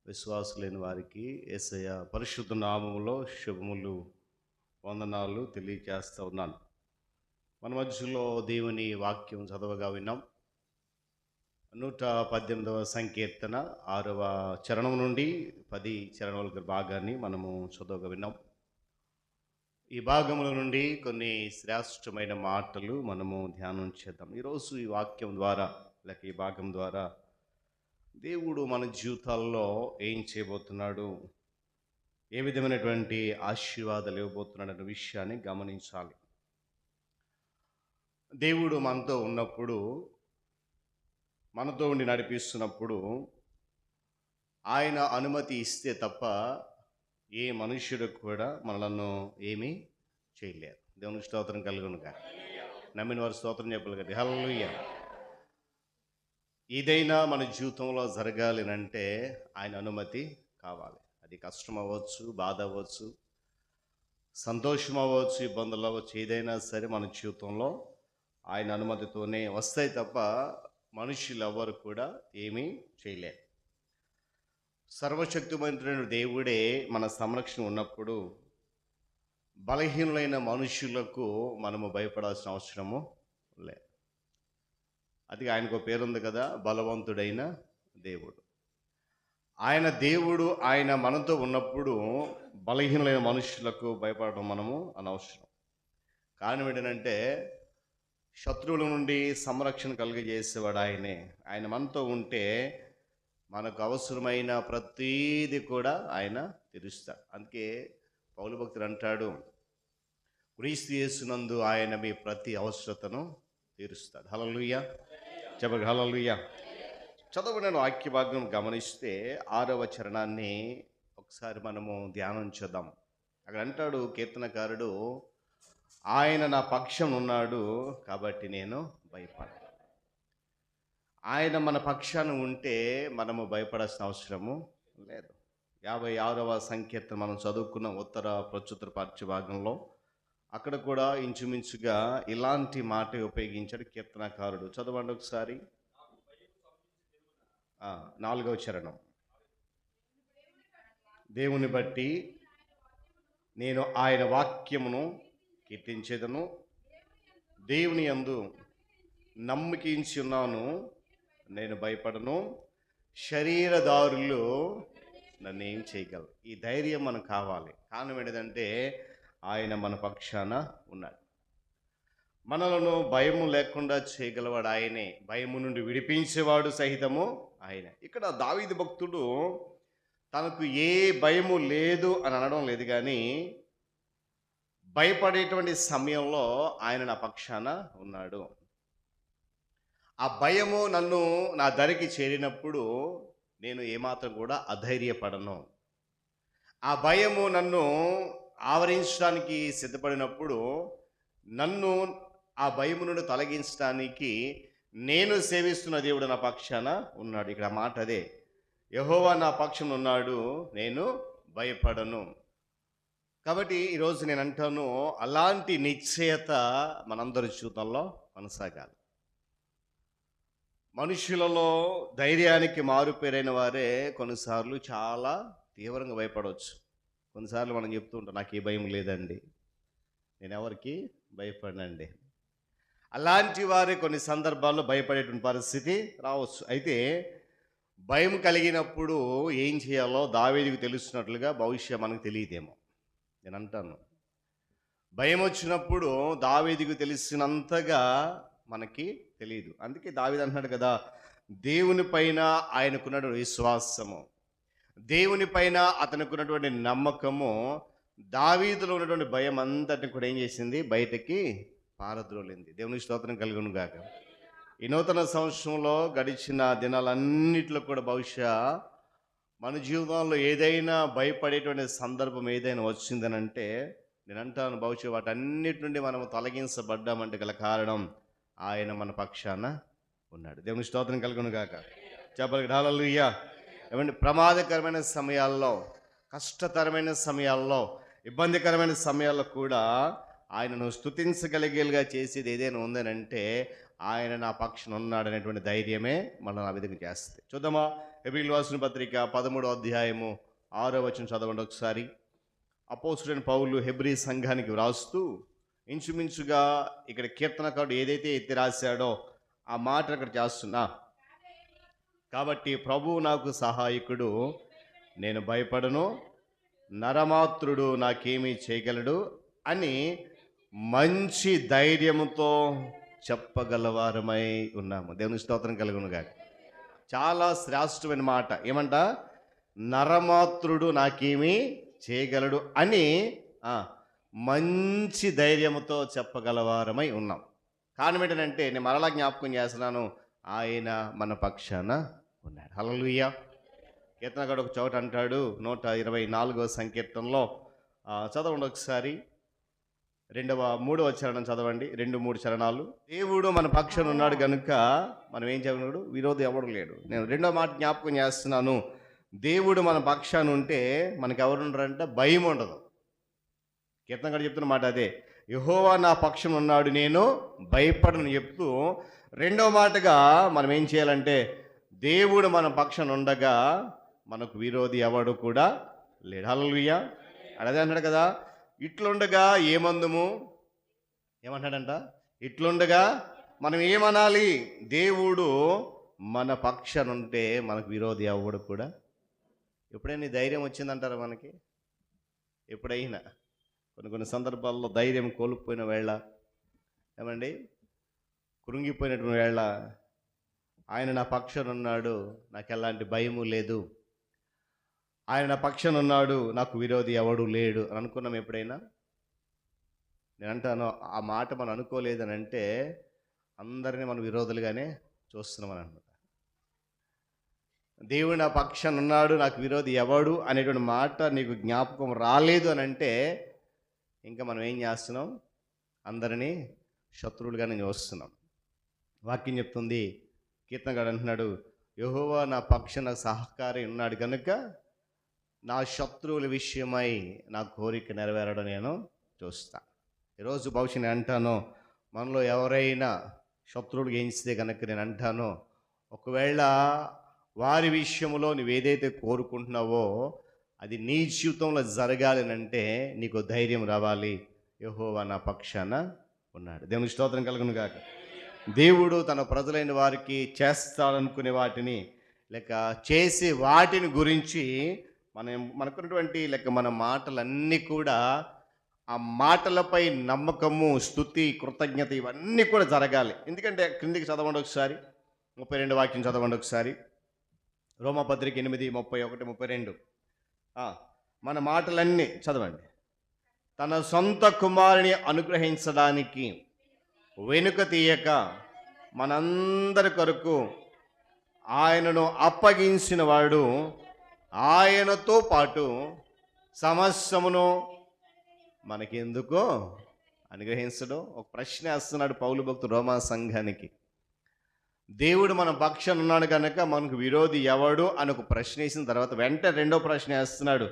విశ్వాసులైన వారికి యేసయ్య పరిశుద్ధ నామములో శుభములు వందనాలు తెలియజేస్తూ ఉన్నాను. మన మధ్యలో దేవుని వాక్యం చదవగా విన్నాం. 118వ సంకీర్తన 6వ చరణం నుండి 10 చరణాల భాగాన్ని మనము చదవగా విన్నాం. ఈ భాగముల నుండి కొన్ని శ్రేష్టమైన మాటలు మనము ధ్యానం చేద్దాం. ఈరోజు ఈ వాక్యం ద్వారా లేక ఈ భాగం ద్వారా దేవుడు మన జీవితాల్లో ఏం చేయబోతున్నాడు, ఏ విధమైనటువంటి ఆశీర్వాదాలు ఇవ్వబోతున్నాడు అనే విషయాన్ని గమనించాలి. దేవుడు మనతో ఉన్నప్పుడు, మనతో ఉండి నడిపిస్తున్నప్పుడు ఆయన అనుమతి ఇస్తే తప్ప ఏ మనుష్యుడు కూడా మనలను ఏమీ చేయలేరు. దేవునికి స్తోత్రం కలుగునుగా. నమ్మిన వారు స్తోత్రం చెప్పాలి కదా. హల్లెలూయా. ఏదైనా మన జీవితంలో జరగాలి అంటే ఆయన అనుమతి కావాలి. అది కష్టం అవ్వచ్చు, బాధ అవ్వచ్చు, సంతోషం అవ్వచ్చు, ఇబ్బందులు అవ్వచ్చు, ఏదైనా సరే మన జీవితంలో ఆయన అనుమతితోనే వస్తాయి తప్ప మనుషులు ఎవ్వరు కూడా ఏమీ చేయలేరు. సర్వశక్తిమంతుడైన దేవుడే మన సంరక్షణ ఉన్నప్పుడు బలహీనులైన మనుషులకు మనము భయపడాల్సిన అవసరము లేదు. అది ఆయనకు పేరుంది కదా, బలవంతుడైన దేవుడు. ఆయన దేవుడు, ఆయన మనతో ఉన్నప్పుడు బలహీనులైన మనుషులకు భయపడడం మనము అనవసరం. కారణం ఏంటంటే శత్రువుల నుండి సంరక్షణ కలిగజేసేవాడు ఆయనే. ఆయన మనతో ఉంటే మనకు అవసరమైన ప్రతీది కూడా ఆయన తీరుస్తాడు. అందుకే పౌలు భక్తుడు అంటాడు, క్రీస్తు యేసునందు ఆయన మీ ప్రతి అవసరతను తీరుస్తాడు. హల్లెలూయా చెప్పండి. హల్లెలూయా. చదవబడిన వాక్య భాగం గమనిస్తే 6వ చరణాన్ని ఒకసారి మనము ధ్యానం చేద్దాం. అక్కడ అంటాడు కీర్తనకారుడు, ఆయన నా పక్షం ఉన్నాడు కాబట్టి నేను భయపడను. ఆయన మన పక్షాన ఉంటే మనము భయపడాల్సిన అవసరము లేదు. 56వ సంకీర్తన మనం చదువుకున్న ఉత్తర ప్రస్తుత పాఠ్య భాగంలో అక్కడ కూడా ఇంచుమించుగా ఇలాంటి మాట ఉపయోగించాడు కీర్తనకారుడు. చదవండి ఒకసారి 4వ చరణం. దేవుని బట్టి నేను ఆయన వాక్యమును కీర్తించేదను, దేవుని యందు నమ్మకించి ఉన్నాను, నేను భయపడను, శరీరదారులు నన్ను ఏం చేయగలరు. ఈ ధైర్యం మనకు కావాలి. కారణం ఏంటంటే ఆయన మన పక్షాన ఉన్నాడు. మనలను భయము లేకుండా చేయగలవాడు ఆయనే, భయము నుండి విడిపించేవాడు సహితము ఆయన. ఇక్కడ దావీదు భక్తుడు తనకు ఏ భయము లేదు అని అనడం లేదు, కానీ భయపడేటువంటి సమయంలో ఆయన నా పక్షాన ఉన్నాడు. ఆ భయము నన్ను నా దరికి చేరినప్పుడు నేను ఏమాత్రం కూడా అధైర్యపడను. ఆ భయము నన్ను ఆవరించడానికి సిద్ధపడినప్పుడు నన్ను ఆ భయము నుండి తొలగించడానికి నేను సేవిస్తున్న దేవుడు నా పక్షాన ఉన్నాడు. ఇక్కడ మాట అదే, యెహోవా నా పక్షం ఉన్నాడు, నేను భయపడను. కాబట్టి ఈరోజు నేను అంటాను, అలాంటి నిశ్చయత మనందరి జీవితంలో కొనసాగాలి. మనుషులలో ధైర్యానికి మారుపేరైన వారే కొన్నిసార్లు చాలా తీవ్రంగా భయపడవచ్చు. కొన్నిసార్లు మనం చెప్తూ ఉంటాం, నాకు ఏ భయం లేదండి, నేను ఎవరికి భయపడనండి. అలాంటి వారే కొన్ని సందర్భాల్లో భయపడేటువంటి పరిస్థితి రావచ్చు. అయితే భయం కలిగినప్పుడు ఏం చేయాలో దావీదుకు తెలుస్తున్నట్లుగా బహుశా మనకు తెలియదేమో. నేను అంటాను, భయం వచ్చినప్పుడు దావీదుకు తెలిసినంతగా మనకి తెలియదు. అందుకే దావీదు అంటున్నాడు కదా, దేవుని పైన ఆయనకున్నటువంటి విశ్వాసము, దేవుని పైన అతనుకున్నటువంటి నమ్మకము దావీదులో ఉన్నటువంటి భయం అంతటిని కూడా ఏం చేసింది, బయటకి పారద్రోలింది. దేవుని స్తోత్రం కలుగును గాక. ఈ నూతన సంవత్సరంలో గడిచిన దినాలన్నిటిలో కూడా బహుశా మన జీవితంలో ఏదైనా భయపడేటువంటి సందర్భం ఏదైనా వచ్చిందనంటే నేను అంటాను, బహుశా వాటన్నిటి నుండి మనం తొలగించబడ్డామంటే గల కారణం ఆయన మన పక్షాన ఉన్నాడు. దేవుని స్తోత్రం కలుగును గాక. చెప్పగలరు హల్లెలూయా. ఏమంటే ప్రమాదకరమైన సమయాల్లో, కష్టతరమైన సమయాల్లో, ఇబ్బందికరమైన సమయాల్లో కూడా ఆయనను స్తుతించగలిగేలుగా చేసేది ఏదైనా ఉందనంటే ఆయన నా పక్షాన ఉన్నాడు అనేటువంటి ధైర్యమే మనల్ని ఆ విధంగా చేస్తుంది. చూద్దామా, హెబ్రీయులకు రాసిన పత్రిక 13వ అధ్యాయము 6వ వచనం చదవండి ఒకసారి. అపోస్తలుడైన పౌలు హెబ్రీ సంఘానికి వ్రాస్తూ ఇంచుమించుగా ఇక్కడ కీర్తనకారుడు ఏదైతే ఎత్తి రాశాడో ఆ మాట అక్కడ చేస్తున్నా. కాబట్టి ప్రభువు నాకు సహాయకుడు, నేను భయపడను, నరమాత్రుడు నాకేమీ చేయగలడు అని మంచి ధైర్యంతో చెప్పగలవారమై ఉన్నాము. దేవుని స్తోత్రం కలుగును గాక. చాలా శ్రేష్టమైన మాట. ఏమంట, నరమాత్రుడు నాకేమీ చేయగలడు అని మంచి ధైర్యంతో చెప్పగలవారమై ఉన్నాం. కారణం ఏంటంటే నేను మరలా జ్ఞాపకం చేస్తున్నాను, ఆయన మన పక్షాన ఉన్నాడు. హల్లెలూయా. కీర్తనకారుడు ఒక చోట అంటాడు, 124వ సంకీర్తనలో చదవండి ఒకసారి, 3వ చరణం చదవండి, 2-3 చరణాలు. దేవుడు మన పక్షాన ఉన్నాడు కనుక మనం ఏం చేయగలడు, విరోధి ఎవడు లేడు. నేను రెండో మాట జ్ఞాపకం చేస్తున్నాను, దేవుడు మన పక్షాన ఉంటే మనకు ఎవరు ఉండరంటే భయం ఉండదు. కీర్తనకారుడు చెప్తున్న మాట అదే, యెహోవా నా పక్షం ఉన్నాడు, నేను భయపడను చెప్తూ రెండో మాటగా మనం ఏం చేయాలంటే దేవుడు మన పక్షాన ఉండగా మనకు విరోధి ఎవడు కూడా లేడు. హల్లెలూయా. అదే అంటాడు కదా, ఇట్లుండగా ఏమందుము, ఏమంటాడంట, ఇట్లుండగా మనం ఏమనాలి, దేవుడు మన పక్షాన ఉంటే మనకు విరోధి ఎవడు కూడా. ఎప్పుడైనా ధైర్యం వచ్చిందంటారా మనకి? ఎప్పుడైనా కొన్ని సందర్భాల్లో ధైర్యం కోల్పోయిన వేళ, ఏమండి, కృంగిపోయినటువంటి వేళ ఆయన నా పక్షాన ఉన్నాడు, నాకు ఎలాంటి భయము లేదు, ఆయన నా పక్షాన ఉన్నాడు, నాకు విరోధి ఎవడు లేడు అని అనుకున్నాం ఎప్పుడైనా? నేను అంటాను, ఆ మాట మనం అనుకోలేదని అంటే అందరినీ మనం విరోధులుగానే చూస్తున్నాం అని అనమాట. దేవుడు నా పక్షాన ఉన్నాడు, నాకు విరోధి ఎవడు అనేటువంటి మాట నీకు జ్ఞాపకం రాలేదు అని అంటే ఇంకా మనం ఏం చేస్తున్నాం, అందరినీ శత్రువులుగానే చూస్తున్నాం. వాక్యం చెప్తుంది, కీర్తనకారుడు అంటున్నాడు, యెహోవా నా పక్షాన సహకారి ఉన్నాడు కనుక నా శత్రువుల విషయమై నా కోరిక నెరవేరడం నేను చూస్తా. ఈరోజు బహుశా నేను అంటాను, మనలో ఎవరైనా శత్రువులు గెలిస్తే కనుక నేను అంటాను, ఒకవేళ వారి విషయంలో నువ్వేదైతే కోరుకుంటున్నావో అది నీ జీవితంలో జరగాలనంటే నీకు ధైర్యం రావాలి. యెహోవా నా పక్షాన ఉన్నాడు. దేవునికి స్తోత్రం కలుగును గాక. దేవుడు తన ప్రజలైన వారికి చేస్తాడనుకునే వాటిని లేక చేసే వాటిని గురించి మనకున్నటువంటి లేక మన మాటలన్నీ కూడా ఆ మాటలపై నమ్మకము, స్తుతి, కృతజ్ఞత ఇవన్నీ కూడా జరగాలి. ఎందుకంటే క్రిందికి చదవండి ఒకసారి, 32 వాక్యం చదవండి ఒకసారి. రోమాపత్రిక 8:31-32. మన మాటలన్నీ చదవండి. తన సొంత కుమారుని అనుగ్రహించడానికి వెనుక తీయక మనందరి కొరకు ఆయనను అప్పగించిన వాడు ఆయనతో పాటు సమస్తమును మనకెందుకో అనుగ్రహించడం. ఒక ప్రశ్న వేస్తున్నాడు పౌలు భక్తుడు రోమా సంఘానికి. దేవుడు మన పక్షాన ఉన్నాడు కనుక మనకు విరోధి ఎవడు అని ఒక ప్రశ్న వేసిన తర్వాత వెంటనే రెండో ప్రశ్న వేస్తున్నాడు.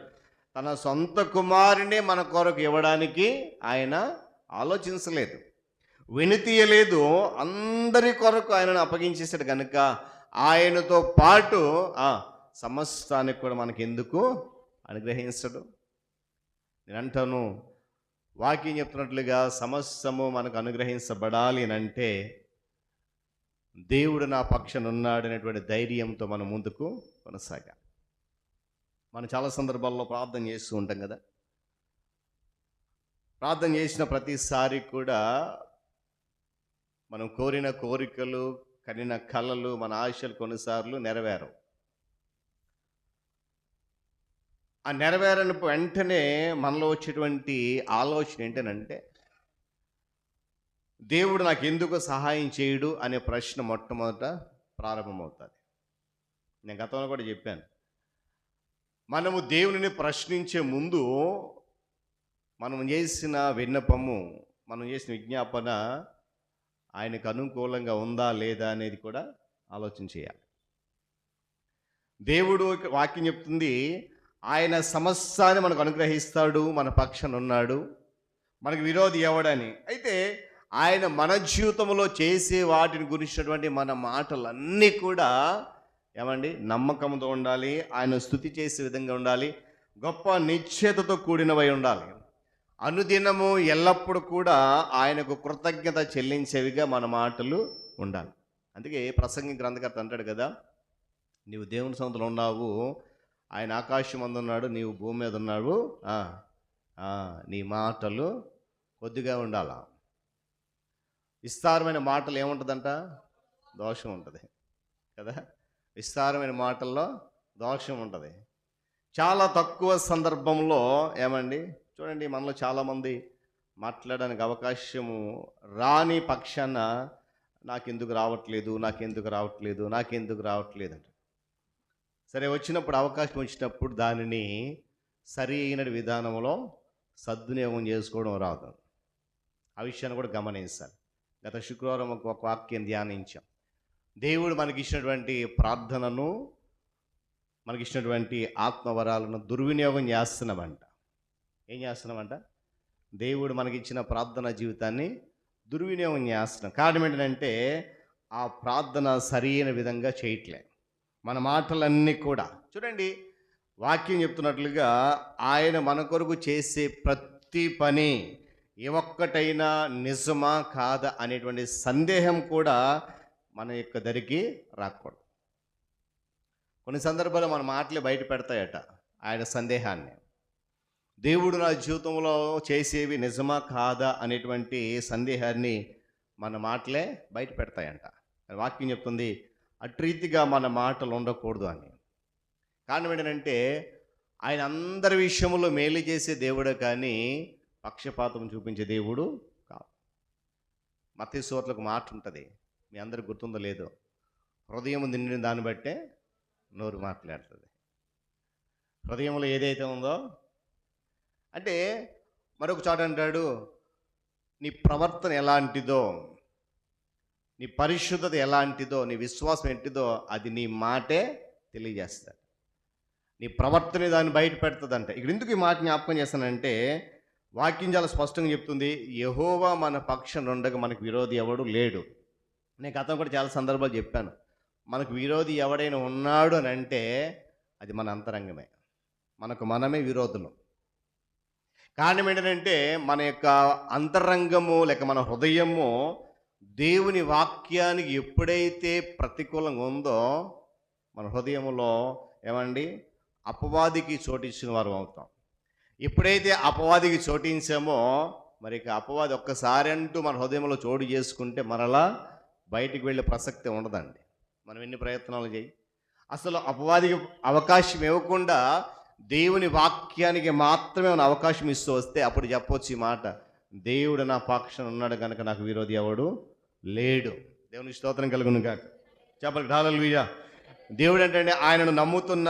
తన సొంత కుమారునే మన కొరకు ఇవ్వడానికి ఆయన ఆలోచించలేదు, వెనుతీయలేదు. అందరి కొరకు ఆయనను అప్పగించేశాడు కనుక ఆయనతో పాటు సమస్తానికి కూడా మనకి ఎందుకు అనుగ్రహించడు. నేను అంటాను, వాక్యం చెప్తున్నట్లుగా సమస్తము మనకు అనుగ్రహించబడాలి అని అంటే దేవుడు నా పక్షాన ఉన్నాడు అనేటువంటి ధైర్యంతో మనం ముందుకు కొనసాగాలి. మనం చాలా సందర్భాల్లో ప్రార్థన చేస్తూ ఉంటాం కదా. ప్రార్థన చేసిన ప్రతిసారి కూడా మనం కోరిన కోరికలు, కనిన కలలు, మన ఆశలు కొన్నిసార్లు నెరవేరవు. ఆ నెరవేరని వెంటనే మనలో వచ్చేటువంటి ఆలోచన ఏంటనంటే, దేవుడు నాకు ఎందుకు సహాయం చేయడు అనే ప్రశ్న మొట్టమొదట ప్రారంభమవుతుంది. నేను గతంలో కూడా చెప్పాను, మనము దేవునిని ప్రశ్నించే ముందు మనం చేసిన విన్నపము, మనం చేసిన విజ్ఞాపన ఆయనకు అనుకూలంగా ఉందా లేదా అనేది కూడా ఆలోచన చేయాలి. దేవుడు వాక్యం చెప్తుంది, ఆయన సమస్తాన్ని మనకు అనుగ్రహిస్తాడు, మన పక్షాన ఉన్నాడు, మనకు విరోధి ఎవడని. అయితే ఆయన మన జీవితంలో చేసే వాటిని గురించినటువంటి మన మాటలన్నీ కూడా ఏమండి నమ్మకంతో ఉండాలి, ఆయన స్తుతి చేసే విధంగా ఉండాలి, గొప్ప నిశ్చయతతో కూడినవై ఉండాలి. అనుదినము ఎల్లప్పుడూ కూడా ఆయనకు కృతజ్ఞత చెల్లించేవిగా మన మాటలు ఉండాలి. అందుకే ప్రసంగి గ్రంథకర్త అంటాడు కదా, నీవు దేవుని సొంతలో ఉన్నావు, ఆయన ఆకాశం అందు ఉన్నాడు, నీవు భూమి మీద ఉన్నావు, నీ మాటలు కొద్దిగా ఉండాలా. విస్తారమైన మాటలు ఏముంటుందంట? దోషం ఉంటుంది కదా. విస్తారమైన మాటల్లో దోషం ఉంటుంది. చాలా తక్కువ సందర్భంలో ఏమండి చూడండి, మనలో చాలామంది మాట్లాడడానికి అవకాశము రాని పక్షాన నాకెందుకు రావట్లేదు అంట. సరే, వచ్చినప్పుడు అవకాశం వచ్చినప్పుడు దానిని సరి అయిన విధానంలో సద్వినియోగం చేసుకోవడం రాదు. ఆ విషయాన్ని కూడా గమనించాలి. గత శుక్రవారం ఒక వాక్యం ధ్యానించాం. దేవుడు మనకిచ్చినటువంటి ప్రార్థనను, మనకిచ్చినటువంటి ఆత్మవరాలను దుర్వినియోగం చేస్తున్నామంట. ఏం చేస్తున్నామంట? దేవుడు మనకిచ్చిన ప్రార్థన జీవితాన్ని దుర్వినియోగం చేస్తున్నాం. కారణం ఏంటంటే ఆ ప్రార్థన సరైన విధంగా చేయట్లే. మన మాటలన్నీ కూడా చూడండి, వాక్యం చెప్తున్నట్లుగా ఆయన మన కొరకు చేసే ప్రతి పని ఏ ఒక్కటైనా నిజమా కాదా అనేటువంటి సందేహం కూడా మన యొక్క దరికి రాకూడదు. కొన్ని సందర్భాల్లో మన మాటలే బయట పెడతాయట ఆయన సందేహాన్ని. దేవుడు నా జీవితంలో చేసేవి నిజమా కాదా అనేటువంటి సందేహాన్ని మన మాటలే బయట పెడతాయంట. వాక్యం చెప్తుంది అట్రీతిగా మన మాటలు ఉండకూడదు అని. కారణం ఏంటంటే ఆయన అందరి విషయంలో మేలు చేసే దేవుడే కానీ పక్షపాతం చూపించే దేవుడు కాదు. మత్తయి సువార్తలో ఒక మాట ఉంటుంది, మీ అందరికి గుర్తుందో లేదో, హృదయం నిండిన దాన్ని బట్టే నోరు మాట్లాడుతుంది. హృదయంలో ఏదైతే ఉందో అంటే, మరొక చోట అంటాడు, నీ ప్రవర్తన ఎలాంటిదో, నీ పరిశుద్ధత ఎలాంటిదో, నీ విశ్వాసం ఏంటిదో అది నీ మాటే తెలియజేస్తాడు. నీ ప్రవర్తన దాన్ని బయట పెడుతుందంట. ఇక్కడ ఎందుకు ఈ మాట జ్ఞాపకం చేస్తానంటే, వాక్యం చాలా స్పష్టంగా చెప్తుంది, యెహోవా మన పక్షం ఉండగా మనకు విరోధి ఎవడు లేడు. నేను గతం కూడా చాలా సందర్భాలు చెప్పాను, మనకు విరోధి ఎవడైనా ఉన్నాడు అని అంటే అది మన అంతరంగమే, మనకు మనమే విరోధులు. కారణం ఏంటంటే మన యొక్క అంతరంగము లేక మన హృదయము దేవుని వాక్యానికి ఎప్పుడైతే ప్రతికూలంగా ఉందో మన హృదయంలో ఏమండి అపవాదికి చోటించిన వారు అవుతాం. ఎప్పుడైతే అపవాదికి చోటించామో మరి ఇక అపవాది ఒక్కసారి అంటూ మన హృదయంలో చోటు చేసుకుంటే మరలా బయటికి వెళ్ళే ప్రసక్తి ఉండదండి. మనం ఎన్ని ప్రయత్నాలు చేయి, అసలు అపవాదికి అవకాశం ఇవ్వకుండా దేవుని వాక్యానికి మాత్రమే మన అవకాశం ఇస్తూ వస్తే అప్పుడు చెప్పొచ్చు ఈ మాట, దేవుడు నా పక్షాన ఉన్నాడు కనుక నాకు విరోధి ఎవడు లేడు. దేవుని స్తోత్రం కలుగును గాక. చెప్పండి హల్లెలూయా. దేవుడు అంటే ఆయనను నమ్ముతున్న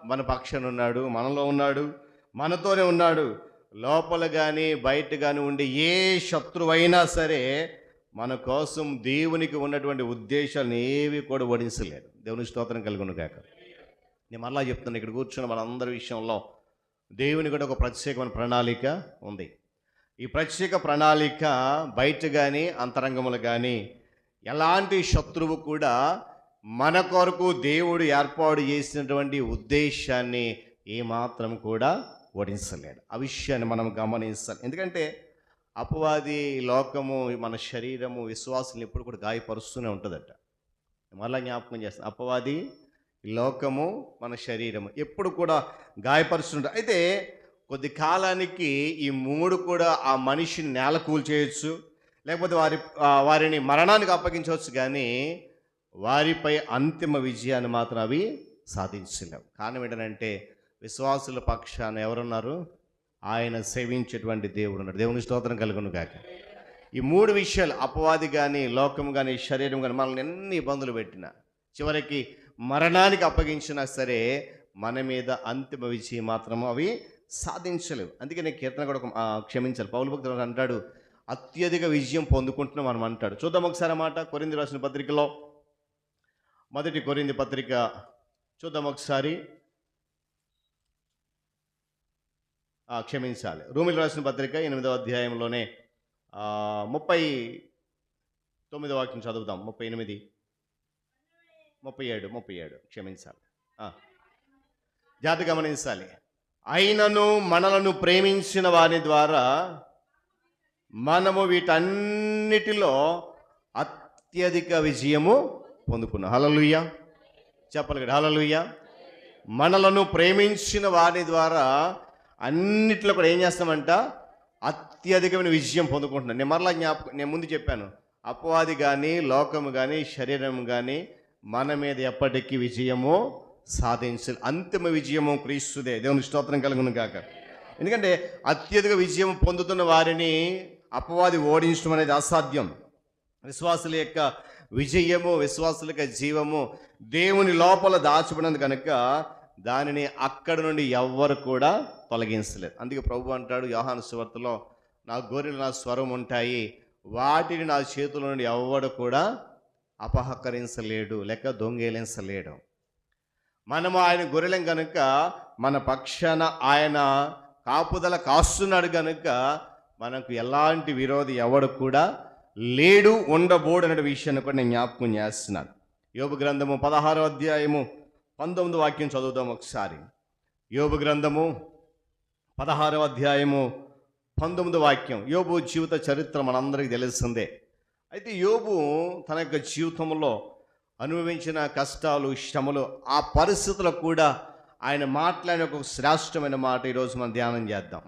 మన పక్షాన ఉన్నాడు, మనలో ఉన్నాడు, మనతోనే ఉన్నాడు. లోపల కానీ బయట కానీ ఉండే ఏ శత్రువైనా సరే మన కోసం దేవునికి ఉన్నటువంటి ఉద్దేశాలను ఏవి కూడా వడించలేడు. దేవుని స్తోత్రం కలుగును గాక. నేను మరలా చెప్తున్నాను, ఇక్కడ కూర్చున్న మనందరి విషయంలో దేవుని కూడా ఒక ప్రత్యేకమైన ప్రణాళిక ఉంది. ఈ ప్రత్యేక ప్రణాళిక బయట కానీ అంతరంగములు కానీ ఎలాంటి శత్రువు కూడా మన కొరకు దేవుడు ఏర్పాటు చేసినటువంటి ఉద్దేశాన్ని ఏమాత్రం కూడా వడించలేడు. ఆ విషయాన్ని మనం గమనించాలి. ఎందుకంటే అపవాది లోకము మన శరీరము విశ్వాసాలను ఎప్పుడు కూడా గాయపరుస్తూనే ఉంటుందట. మళ్ళీ జ్ఞాపకం చేస్తాను, అపవాది లోకము మన శరీరము ఎప్పుడు కూడా గాయపరుస్తుంటారు. అయితే కొద్ది కాలానికి ఈ మూడు కూడా ఆ మనిషిని నేల కూల్చేయచ్చు, లేకపోతే వారిని మరణానికి అప్పగించవచ్చు, కానీ వారిపై అంతిమ విజయాన్ని మాత్రం అవి సాధించలేవు. కారణం ఏంటంటే విశ్వాసుల పక్షాన ఎవరున్నారు? ఆయన సేవించేటువంటి దేవుడు ఉన్నాడు. దేవుని స్తోత్రం కలుగును గాక. ఈ మూడు విషయాలు అపవాది కానీ లోకం కానీ శరీరం కానీ మనల్ని ఎన్ని ఇబ్బందులు పెట్టినా చివరికి మరణానికి అప్పగించినా సరే మన మీద అంతిమ విజయం మాత్రం అవి సాధించలేవు. అందుకే నేను కీర్తన కూడా క్షమించాలి, పౌలు భక్తుడు అంటాడు అత్యధిక విజయం పొందుకుంటున్నాం మనం అంటాడు. చూద్దాం ఒకసారి మాట కొరింథీ రాసిన పత్రికలో, మొదటి కొరింథీ పత్రిక చూద్దాం ఒకసారి. క్షమించాలి, రోమీయులకు రాసిన పత్రిక 8వ అధ్యాయంలోనే 39వ వాక్యం చదువుదాం. 38, 37 క్షమించాలి, జాగ్రత్త గమనించాలి. అయినను మనలను ప్రేమించిన వారి ద్వారా మనము వీటన్నిటిలో అత్యధిక విజయము పొందుకున్నాం. హల్లెలూయా చెప్పగలరు. హల్లెలూయా. మనలను ప్రేమించిన వారి ద్వారా అన్నిట్లో కూడా ఏం చేస్తామంట? అత్యధికమైన విజయం పొందుకుంటున్నాం. నేను మరలా నేను ముందు చెప్పాను, అపవాది కానీ లోకము కానీ శరీరం కానీ మన మీద ఎప్పటికీ విజయము సాధించాలి. అంతిమ విజయము క్రీస్తుదే. దేవుని స్తోత్రం కలుగును గాక. ఎందుకంటే అత్యధిక విజయం పొందుతున్న వారిని అపవాది ఓడించడం అనేది అసాధ్యం. విశ్వాసుల యొక్క విజయము, విశ్వాసుల యొక్క జీవము దేవుని లోపల దాచబడినది కనుక దానిని అక్కడ నుండి ఎవ్వరు కూడా తొలగించలేదు. అందుకే ప్రభు అంటాడు యోహాను సువార్తలో, నా గొర్రెలు నా స్వరం ఉంటాయి, వాటిని నా చేతుల నుండి ఎవ్వడు కూడా అపహకరించలేడు లేక దొంగిలించలేడు. మనము ఆయన గొర్రెలం కనుక మన పక్షాన ఆయన కాపుదల కాస్తున్నాడు కనుక మనకు ఎలాంటి విరోధి ఎవడు కూడా లేడు, ఉండబోడు అనే విషయాన్ని కూడా నేను జ్ఞాపకం చేస్తున్నాను. యోబు గ్రంథము 16వ అధ్యాయము 19వ వాక్యం చదువుదాం ఒకసారి. యోబు గ్రంథము 16వ అధ్యాయము 19వ వాక్యం. యోబు జీవిత చరిత్ర మనందరికీ తెలిసిందే. అయితే యోబు తన యొక్క జీవితంలో అనుభవించిన కష్టాలు, శ్రమలు, ఆ పరిస్థితుల్లో కూడా ఆయన మాట్లాడిన ఒక శ్రేష్టమైన మాట ఈరోజు మనం ధ్యానం చేద్దాం.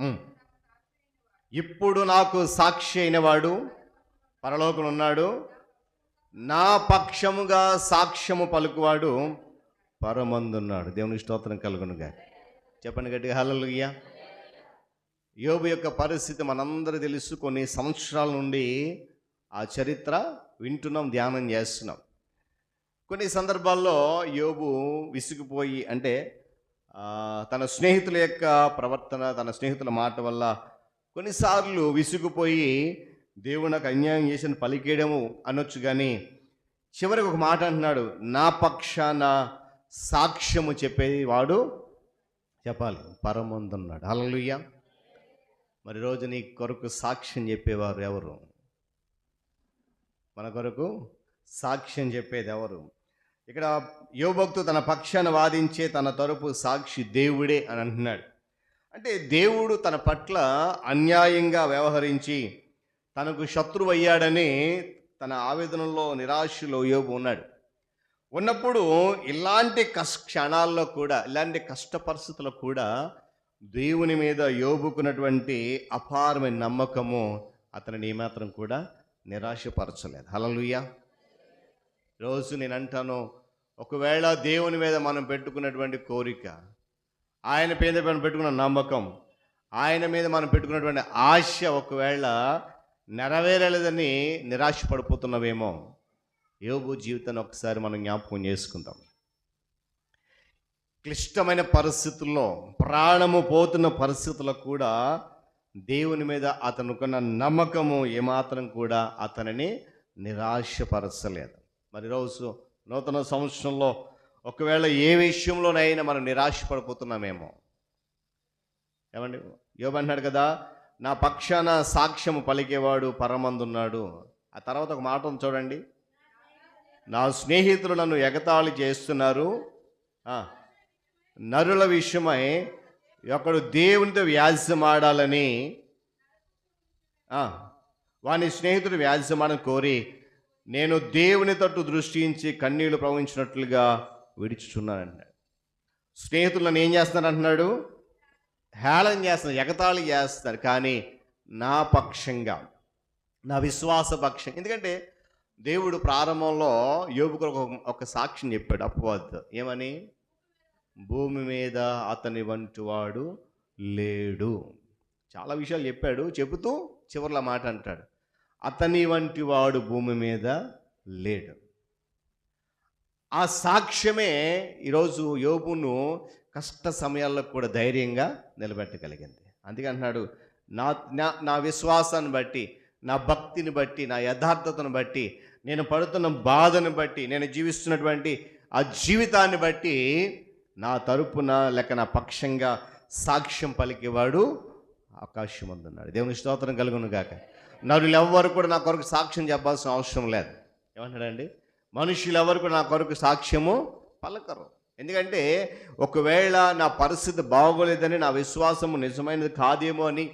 ఇప్పుడు నాకు సాక్షి అయినవాడు పరలోకం ఉన్నాడు, నా పక్షముగా సాక్ష్యము పలుకువాడు పరమందున్నాడు. దేవుని స్తోత్రం కలుగునుగా. చెప్పండి గట్టిగా హల్లెలూయా. యోబు యొక్క పరిస్థితి మనందరూ తెలుసు. కొన్ని సంవత్సరాల నుండి ఆ చరిత్ర వింటున్నాం, ధ్యానం చేస్తున్నాం. కొన్ని సందర్భాల్లో యోబు విసిగిపోయి, అంటే తన స్నేహితుల యొక్క ప్రవర్తన, తన స్నేహితుల మాట వల్ల కొన్నిసార్లు విసిగిపోయి దేవుడు నాకు అన్యాయం చేసిన పలికేయడము అనొచ్చు. కానీ చివరికి ఒక మాట అంటున్నాడు, నా పక్షాన సాక్ష్యము చెప్పేది వాడు చెప్పాలి పరమందున్నాడు. హల్లెలూయా. మరి రోజు నీ కొరకు సాక్ష్యం చెప్పేవారు ఎవరు? మన కొరకు సాక్ష్యం చెప్పేది ఎవరు? ఇక్కడ యోబు భక్తుడు తన పక్షాన వాదించే తన తరపు సాక్షి దేవుడే అని అంటున్నాడు. అంటే దేవుడు తన పట్ల అన్యాయంగా వ్యవహరించి తనకు శత్రువు అయ్యాడని తన ఆవేదనలో, నిరాశలో యోబు ఉన్నాడు. ఉన్నప్పుడు ఇలాంటి క్షణాల్లో కూడా, ఇలాంటి కష్ట పరిస్థితుల్లో కూడా దేవుని మీద యోబుకున్నటువంటి అపారమైన నమ్మకము అతనిని ఏమాత్రం కూడా నిరాశపరచలేదు. హల్లెలూయా. రోజు నేను అంటాను, ఒకవేళ దేవుని మీద మనం పెట్టుకున్నటువంటి కోరిక, ఆయన మీద మనం పెట్టుకున్న నమ్మకం, ఆయన మీద మనం పెట్టుకున్నటువంటి ఆశ ఒకవేళ నెరవేరలేదని నిరాశ పడిపోతున్నామేమో, యోబు జీవితాన్ని ఒకసారి మనం జ్ఞాపకం చేసుకుందాం. క్లిష్టమైన పరిస్థితుల్లో, ప్రాణము పోతున్న పరిస్థితుల్లో కూడా దేవుని మీద అతనుకున్న నమ్మకము ఏమాత్రం కూడా అతనిని నిరాశపరచలేదు. మరి రోజు నూతన సంవత్సరంలో ఒకవేళ ఏ విషయంలోనైనా మనం నిరాశపడిపోతున్నామేమో, ఏమండి, యోబు అన్నాడు కదా, నా పక్షాన సాక్ష్యము పలికేవాడు పరమందున్నాడు. ఆ తర్వాత ఒక మాట ఉంది చూడండి, నా స్నేహితులు నన్ను ఎగతాళి చేస్తున్నారు, నరుల విషయమై ఒకడు దేవునితో వ్యాజ్యమాడాలని వాని స్నేహితుడు వ్యాజ్యమాడని కోరి నేను దేవుని తట్టు దృష్టించి కన్నీళ్లు ప్రవహించినట్లుగా విడిచుచున్నానంటాడు. స్నేహితులు నన్ను ఏం చేస్తున్నారు అంటున్నాడు? హేళన చేస్తున్నారు, ఎగతాళి చేస్తారు. కానీ నా పక్షంగా, నా విశ్వాస పక్షం, ఎందుకంటే దేవుడు ప్రారంభంలో యోబుకు ఒక సాక్ష్యం చెప్పాడు అపవాదితో. ఏమని? భూమి మీద అతని వంటి వాడు లేడు. చాలా విషయాలు చెప్పాడు. చెబుతూ చివరిలో మాట అంటాడు, అతని వంటి వాడు భూమి మీద లేడు. ఆ సాక్ష్యమే ఈరోజు యోబును కష్ట సమయాల్లో కూడా ధైర్యంగా నిలబెట్టగలిగింది. అందుకే అంటున్నాడు, నా విశ్వాసాన్ని బట్టి, నా భక్తిని బట్టి, నా యథార్థతను బట్టి, నేను పడుతున్న బాధను బట్టి, నేను జీవిస్తున్నటువంటి ఆ జీవితాన్ని బట్టి నా తరపున లేక నా పక్షంగా సాక్ష్యం పలికేవాడు ఆకాశం అందున్నాడు. దేవుని స్తోత్రం కలుగును గాక. నరులు ఎవ్వరు కూడా నా కొరకు సాక్ష్యం చెప్పాల్సిన అవసరం లేదు. ఏమంటాడండి? మనుషులు ఎవరు కూడా నా కొరకు సాక్ష్యము పలకరు. ఎందుకంటే ఒకవేళ నా పరిస్థితి బాగోలేదని, నా విశ్వాసము నిజమైనది కాదేమో అని,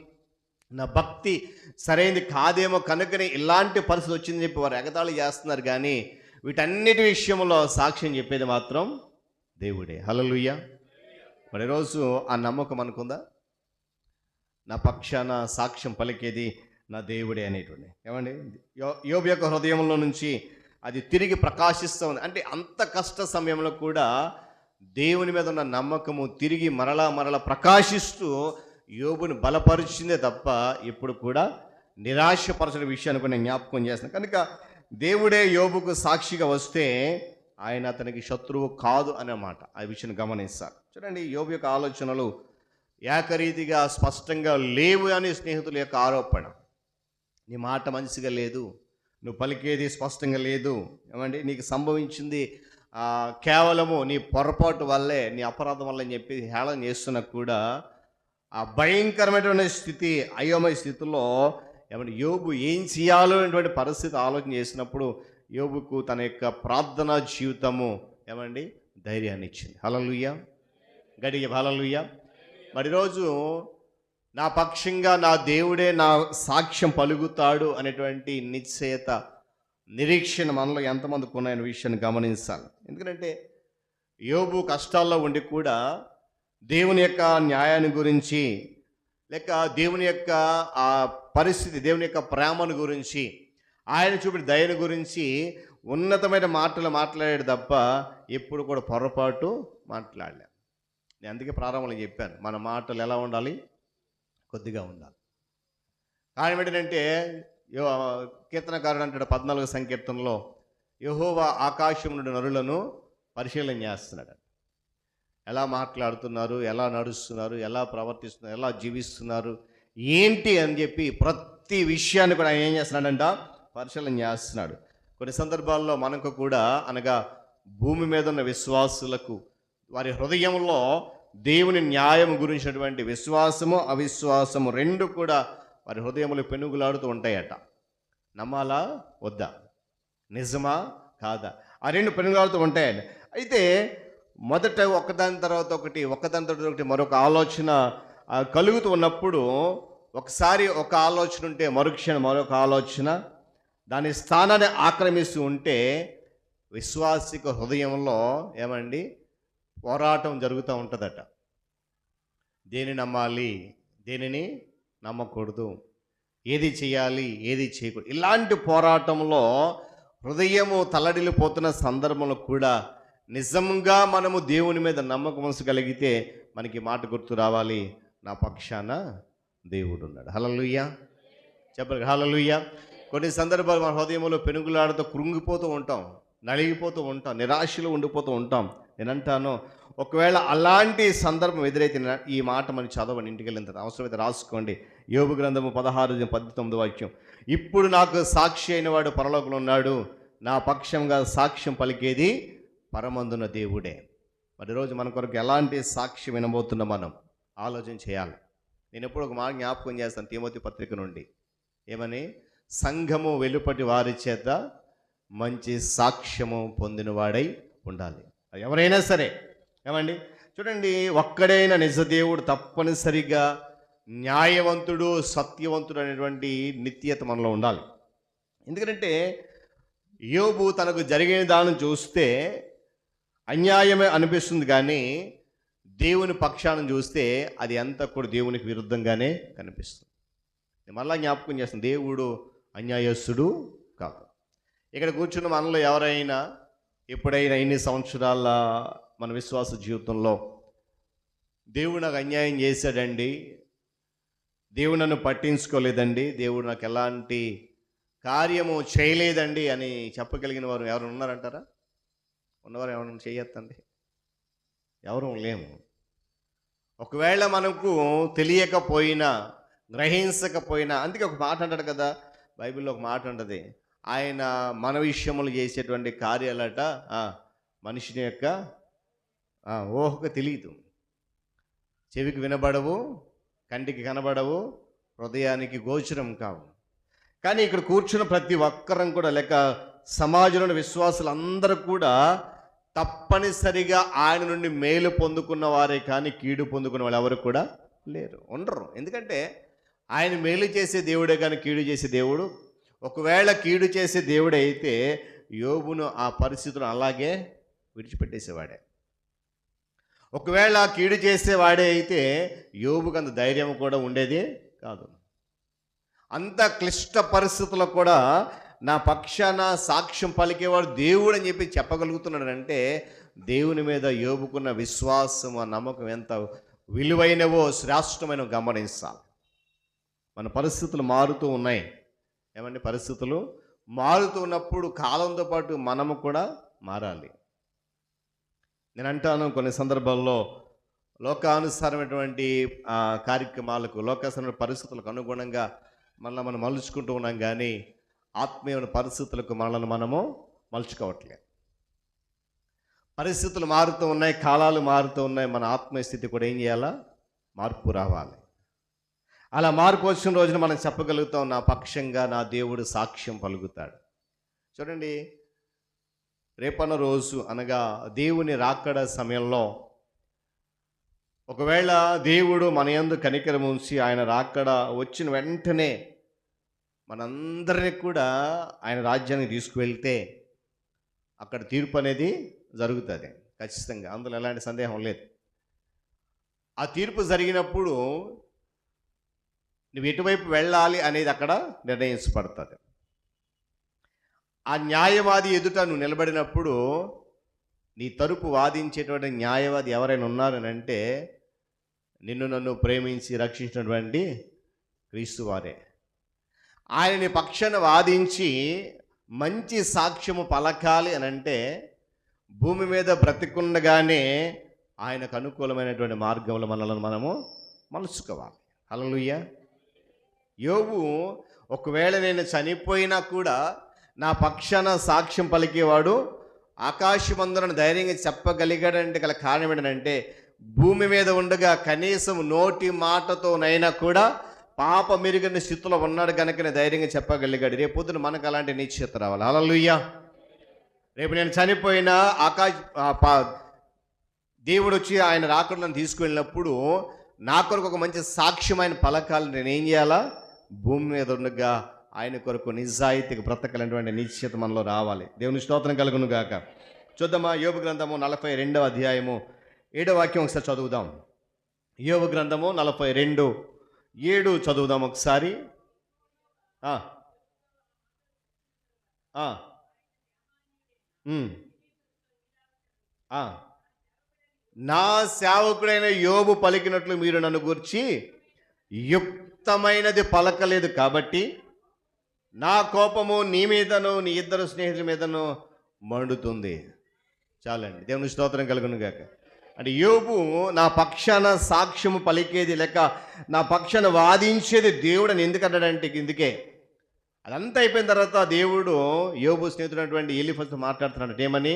నా భక్తి సరైనది కాదేమో కనుకనే ఇలాంటి పరిస్థితి వచ్చిందని చెప్పి వారు ఎగతాళి చేస్తున్నారు. కానీ వీటన్నిటి విషయంలో సాక్ష్యం చెప్పేది మాత్రం దేవుడే. హల్లెలూయా. మరి రోజు ఆ నమ్మకం అనుకుందా? నా పక్షాన సాక్ష్యం పలికేది నా దేవుడే అనేటువంటి. ఏమండి, యోబు యొక్క హృదయంలో నుంచి అది తిరిగి ప్రకాశిస్తూ ఉంది. అంటే అంత కష్ట సమయంలో కూడా దేవుని మీద ఉన్న నమ్మకము తిరిగి మరలా ప్రకాశిస్తూ యోబుని బలపరిచిందే తప్ప ఎప్పుడు కూడా నిరాశపరచిన విషయాన్ని కూడా నేను జ్ఞాపకం చేస్తున్నాను. కనుక దేవుడే యోబుకు సాక్షిగా వస్తే ఆయన అతనికి శత్రువు కాదు అనే మాట, ఆ విషయాన్ని గమనిస్తారు. చూడండి, యోబు యొక్క ఆలోచనలు ఏకరీతిగా స్పష్టంగా లేవు అని స్నేహితుల యొక్క ఆరోపణ. నీ మాట మంచిగా లేదు, నువ్వు పలికేది స్పష్టంగా లేదు, ఏమండి నీకు సంభవించింది కేవలము నీ పొరపాటు వల్లే, నీ అపరాధం వల్ల అని చెప్పి హేళన చేస్తున్నా కూడా ఆ భయంకరమైనటువంటి స్థితి, అయోమయ స్థితిలో ఏమంటే యోబు ఏం చేయాలో అనేటువంటి పరిస్థితి ఆలోచన చేసినప్పుడు యోబుకు తన యొక్క ప్రార్థనా జీవితము ఏమండి ధైర్యాన్ని ఇచ్చింది. హల్లెలూయా, గడియ హల్లెలూయా. మరి రోజు నా పక్షంగా నా దేవుడే నా సాక్ష్యం పలుకుతాడు అనేటువంటి నిశ్చయత, నిరీక్షణ మనలో ఎంతమందికి ఉన్నాయనే విషయాన్ని గమనించాలి. ఎందుకంటే యోబు కష్టాల్లో ఉండి కూడా దేవుని యొక్క న్యాయాన్ని గురించి, లేక దేవుని యొక్క ఆ పరిస్థితి, దేవుని యొక్క ప్రేమను గురించి, ఆయన చూపిన దయను గురించి ఉన్నతమైన మాటలు మాట్లాడాడు తప్ప ఎప్పుడు కూడా పొరపాటు మాట్లాడలే. నేను అందుకే ప్రారంభంలో చెప్పాను, మన మాటలు ఎలా ఉండాలి? కొద్దిగా ఉండాలి. కారణం ఏంటంటే కీర్తనకారుడు అంటాడు 14వ సంకీర్తనలో, యెహోవా ఆకాశం నుండి నరులను పరిశీలన చేస్తున్నాడు. ఎలా మాట్లాడుతున్నారు, ఎలా నడుస్తున్నారు, ఎలా ప్రవర్తిస్తున్నారు, ఎలా జీవిస్తున్నారు, ఏంటి అని చెప్పి ప్రతి విషయాన్ని కూడా ఆయన ఏం చేస్తున్నాడంట? పరిశీలన చేస్తున్నాడు. కొన్ని సందర్భాల్లో మనకు కూడా, అనగా భూమి మీద ఉన్న విశ్వాసులకు వారి హృదయంలో దేవుని న్యాయం గురించినటువంటి విశ్వాసము అవిశ్వాసము రెండు కూడా వారి హృదయములు పెనుగులాడుతూ ఉంటాయట. నమ్మాలా వద్దా, నిజమా కాదా, ఆ రెండు పెనుగులాడుతూ ఉంటాయండి. అయితే మొదట ఒకదాని తర్వాత ఒకటి మరొక ఆలోచన కలుగుతూ ఉన్నప్పుడు, ఒకసారి ఒక ఆలోచన ఉంటే మరుక్షణం మరొక ఆలోచన దాని స్థానాన్ని ఆక్రమిస్తూ ఉంటే విశ్వాసిక హృదయంలో ఏమండి పోరాటం జరుగుతూ ఉంటుందట. దేని నమ్మాలి, దేనిని నమ్మకూడదు, ఏది చేయాలి, ఏది చేయకూడదు, ఇలాంటి పోరాటంలో హృదయము తల్లడిల్లిపోతున్న సందర్భంలో కూడా నిజంగా మనము దేవుని మీద నమ్మకం ఉంచగలిగితే మనకి మాట గుర్తు రావాలి, నా పక్షాన దేవుడు ఉన్నాడు. హల్లెలూయా చెప్పరు, హల్లెలూయా. కొన్ని సందర్భాలు మన హృదయంలో పెనుగులాడుతూ కృంగిపోతూ ఉంటాం, నలిగిపోతూ ఉంటాం, నిరాశలో ఉండిపోతూ ఉంటాం. నేనంటాను, ఒకవేళ అలాంటి సందర్భం ఎదురైతే ఈ మాట మనం చదవండి, ఇంటికి వెళ్ళిన తర్వాత అవసరమైతే రాసుకోండి. యోబు గ్రంథము 16:19 ఇప్పుడు నాకు సాక్షి అయిన వాడు పరలోకంలో ఉన్నాడు, నా పక్షంగా సాక్ష్యం పలికేది పరమందున దేవుడే. మరి రోజు మన కొరకు ఎలాంటి సాక్ష్యం వినబోతున్నా మనం ఆలోచన చేయాలి. నేను ఎప్పుడు ఒక మాట జ్ఞాపకం చేస్తాను తిమోతి పత్రిక నుండి, ఏమని, సంఘము వెలుపటి వారి చేత మంచి సాక్ష్యము పొందినవాడై ఉండాలి. ఎవరైనా సరే ఏమండి, చూడండి, ఒక్కడైన నిజదేవుడు తప్పనిసరిగా న్యాయవంతుడు, సత్యవంతుడు అనేటువంటి నిత్యత మనలో ఉండాలి. ఎందుకంటే యోబు తనకు జరిగిన దాన్ని చూస్తే అన్యాయమే అనిపిస్తుంది, కానీ దేవుని పక్షాన్ని చూస్తే అది అంతా కూడా దేవునికి విరుద్ధంగానే కనిపిస్తుంది. మళ్ళా జ్ఞాపకం చేస్తుంది, దేవుడు అన్యాయస్తుడు కాదు. ఇక్కడ కూర్చున్న మనలో ఎవరైనా ఎప్పుడైనా ఇన్ని సంవత్సరాల మన విశ్వాస జీవితంలో దేవుడు నాకు అన్యాయం చేశాడండి, దేవుడు నన్ను పట్టించుకోలేదండి, దేవుడు నాకు ఎలాంటి కార్యము చేయలేదండి అని చెప్పగలిగిన వారు ఎవరు ఉన్నారంటారా? ఉన్నవారు ఎవరైనా చేయొద్దండి, ఎవరు లేము. ఒకవేళ మనకు తెలియకపోయినా, గ్రహించకపోయినా, అందుకే ఒక మాట అంటాడు కదా, బైబిల్లో ఒక మాట ఉంటుంది, ఆయన మన విషయములు చేసేటువంటి కార్యాలట మనిషిని యొక్క ఊహకు తెలియదు, చెవికి వినబడవు, కంటికి కనబడవు, హృదయానికి గోచరం కావు. కానీ ఇక్కడ కూర్చున్న ప్రతి ఒక్కరం కూడా, లేక సమాజంలోని విశ్వాసులందరూ కూడా తప్పనిసరిగా ఆయన నుండి మేలు పొందుకున్న వారే కానీ కీడు పొందుకున్న వాళ్ళు ఎవరు కూడా లేరు, ఉండరు. ఎందుకంటే ఆయన మేలు చేసే దేవుడే కానీ కీడు చేసే దేవుడు. ఒకవేళ కీడు చేసే దేవుడే అయితే యోబును ఆ పరిస్థితులను అలాగే విడిచిపెట్టేసేవాడే. ఒకవేళ కీడు చేసేవాడే అయితే యోబుకు అంత ధైర్యం కూడా ఉండేది కాదు. అంత క్లిష్ట పరిస్థితుల్లో కూడా నా పక్షాన సాక్ష్యం పలికేవాడు దేవుడు అని చెప్పి చెప్పగలుగుతున్నాడంటే దేవుని మీద యోబుకున్న విశ్వాసం, ఆ నమ్మకం ఎంత విలువైనవో, శ్రేష్టమైన గమనించాలి. మన పరిస్థితులు మారుతూ ఉన్నాయి, ఏమంటే పరిస్థితులు మారుతూ ఉన్నప్పుడు కాలంతో పాటు మనము కూడా మారాలి. నేను అంటాను, కొన్ని సందర్భాల్లో లోకానుసారమైనటువంటి కార్యక్రమాలకు, లోకానుసారమైన పరిస్థితులకు అనుగుణంగా మనం మలుచుకుంటూ ఉన్నాం, కానీ ఆత్మీయ పరిస్థితులకు మనము మలుచుకోవట్లేదు. పరిస్థితులు మారుతూ ఉన్నాయి, కాలాలు మారుతూ ఉన్నాయి, మన ఆత్మీయ స్థితి కూడా ఏం చేయాలా? మార్పు రావాలి. అలా మార్పు వచ్చిన రోజున మనం చెప్పగలుగుతాం, నా పక్షంగా నా దేవుడు సాక్ష్యం పలుకుతాడు. చూడండి, రేపన్న రోజు అనగా దేవుని రాకడ సమయంలో ఒకవేళ దేవుడు మన యందు కనికరం ఉంచి ఆయన రాకడ వచ్చిన వెంటనే మనందరినీ కూడా ఆయన రాజ్యానికి తీసుకువెళ్తే అక్కడ తీర్పు అనేది జరుగుతుంది ఖచ్చితంగా, అందులో ఎలాంటి సందేహం లేదు. ఆ తీర్పు జరిగినప్పుడు నువ్వు ఎటువైపు వెళ్ళాలి అనేది అక్కడ నిర్ణయించబడుతుంది. ఆ న్యాయవాది ఎదుట నువ్వు నిలబడినప్పుడు నీ తరపు వాదించేటువంటి న్యాయవాది ఎవరైనా ఉన్నారనంటే నిన్ను నన్ను ప్రేమించి రక్షించినటువంటి క్రీస్తు వారే. ఆయన నీ పక్షాన వాదించి మంచి సాక్ష్యము పలకాలి అని అంటే భూమి మీద బ్రతికుండగానే ఆయనకు అనుకూలమైనటువంటి మార్గంలో మనల్ని మనము మలుచుకోవాలి. హల్లెలూయా. యోబు ఒకవేళ నేను చనిపోయినా కూడా నా పక్షాన సాక్ష్యం పలికేవాడు ఆకాశమందున ధైర్యంగా చెప్పగలిగాడంటే గల కారణం ఏంటంటే భూమి మీద ఉండగా కనీసం నోటి మాటతోనైనా కూడా పాప మెరుగని స్థితిలో ఉన్నాడు కనుక ధైర్యంగా చెప్పగలిగాడు. రేపు పొద్దున మనకు అలాంటి నిశ్చయత రావాలి. హల్లెలూయా. రేపు నేను చనిపోయినా దేవుడు వచ్చి ఆయన రాకుండా తీసుకువెళ్ళినప్పుడు నా కొరకు ఒక మంచి సాక్ష్యమైన పలకాలు నేనేం చేయాలా? భూమి మీద ఉండగా ఆయన కొరకు నిజాయితీగా బ్రతకలేనటువంటి నిశ్చయత మనలో రావాలి. దేవుని స్తోత్రం కలుగును గాక. చూద్దామా యోబు గ్రంథము 42వ అధ్యాయము 7వ వాక్యం ఒకసారి చదువుదాం. యోబు గ్రంథము 42:7 చదువుదాం ఒకసారి. నా సేవకుడైన యోబు పలికినట్లు మీరు నన్ను గురించి యుక్తమైనది పలకలేదు కాబట్టి నా కోపము నీ మీదను నీ ఇద్దరు స్నేహితుల మీదను మండుతుంది. చాలండి. దేవుని స్తోత్రం కలుగును గాక. అంటే యోబు నా పక్షాన సాక్ష్యము పలికేది లేక నా పక్షాన వాదించేది దేవుడు అని ఎందుకన్నాడంటే ఇందుకే అదంతా అయిపోయిన తర్వాత దేవుడు యోబు స్నేహితుడైనటువంటి ఎలీఫజుతో మాట్లాడుతున్నాడు. ఏమని?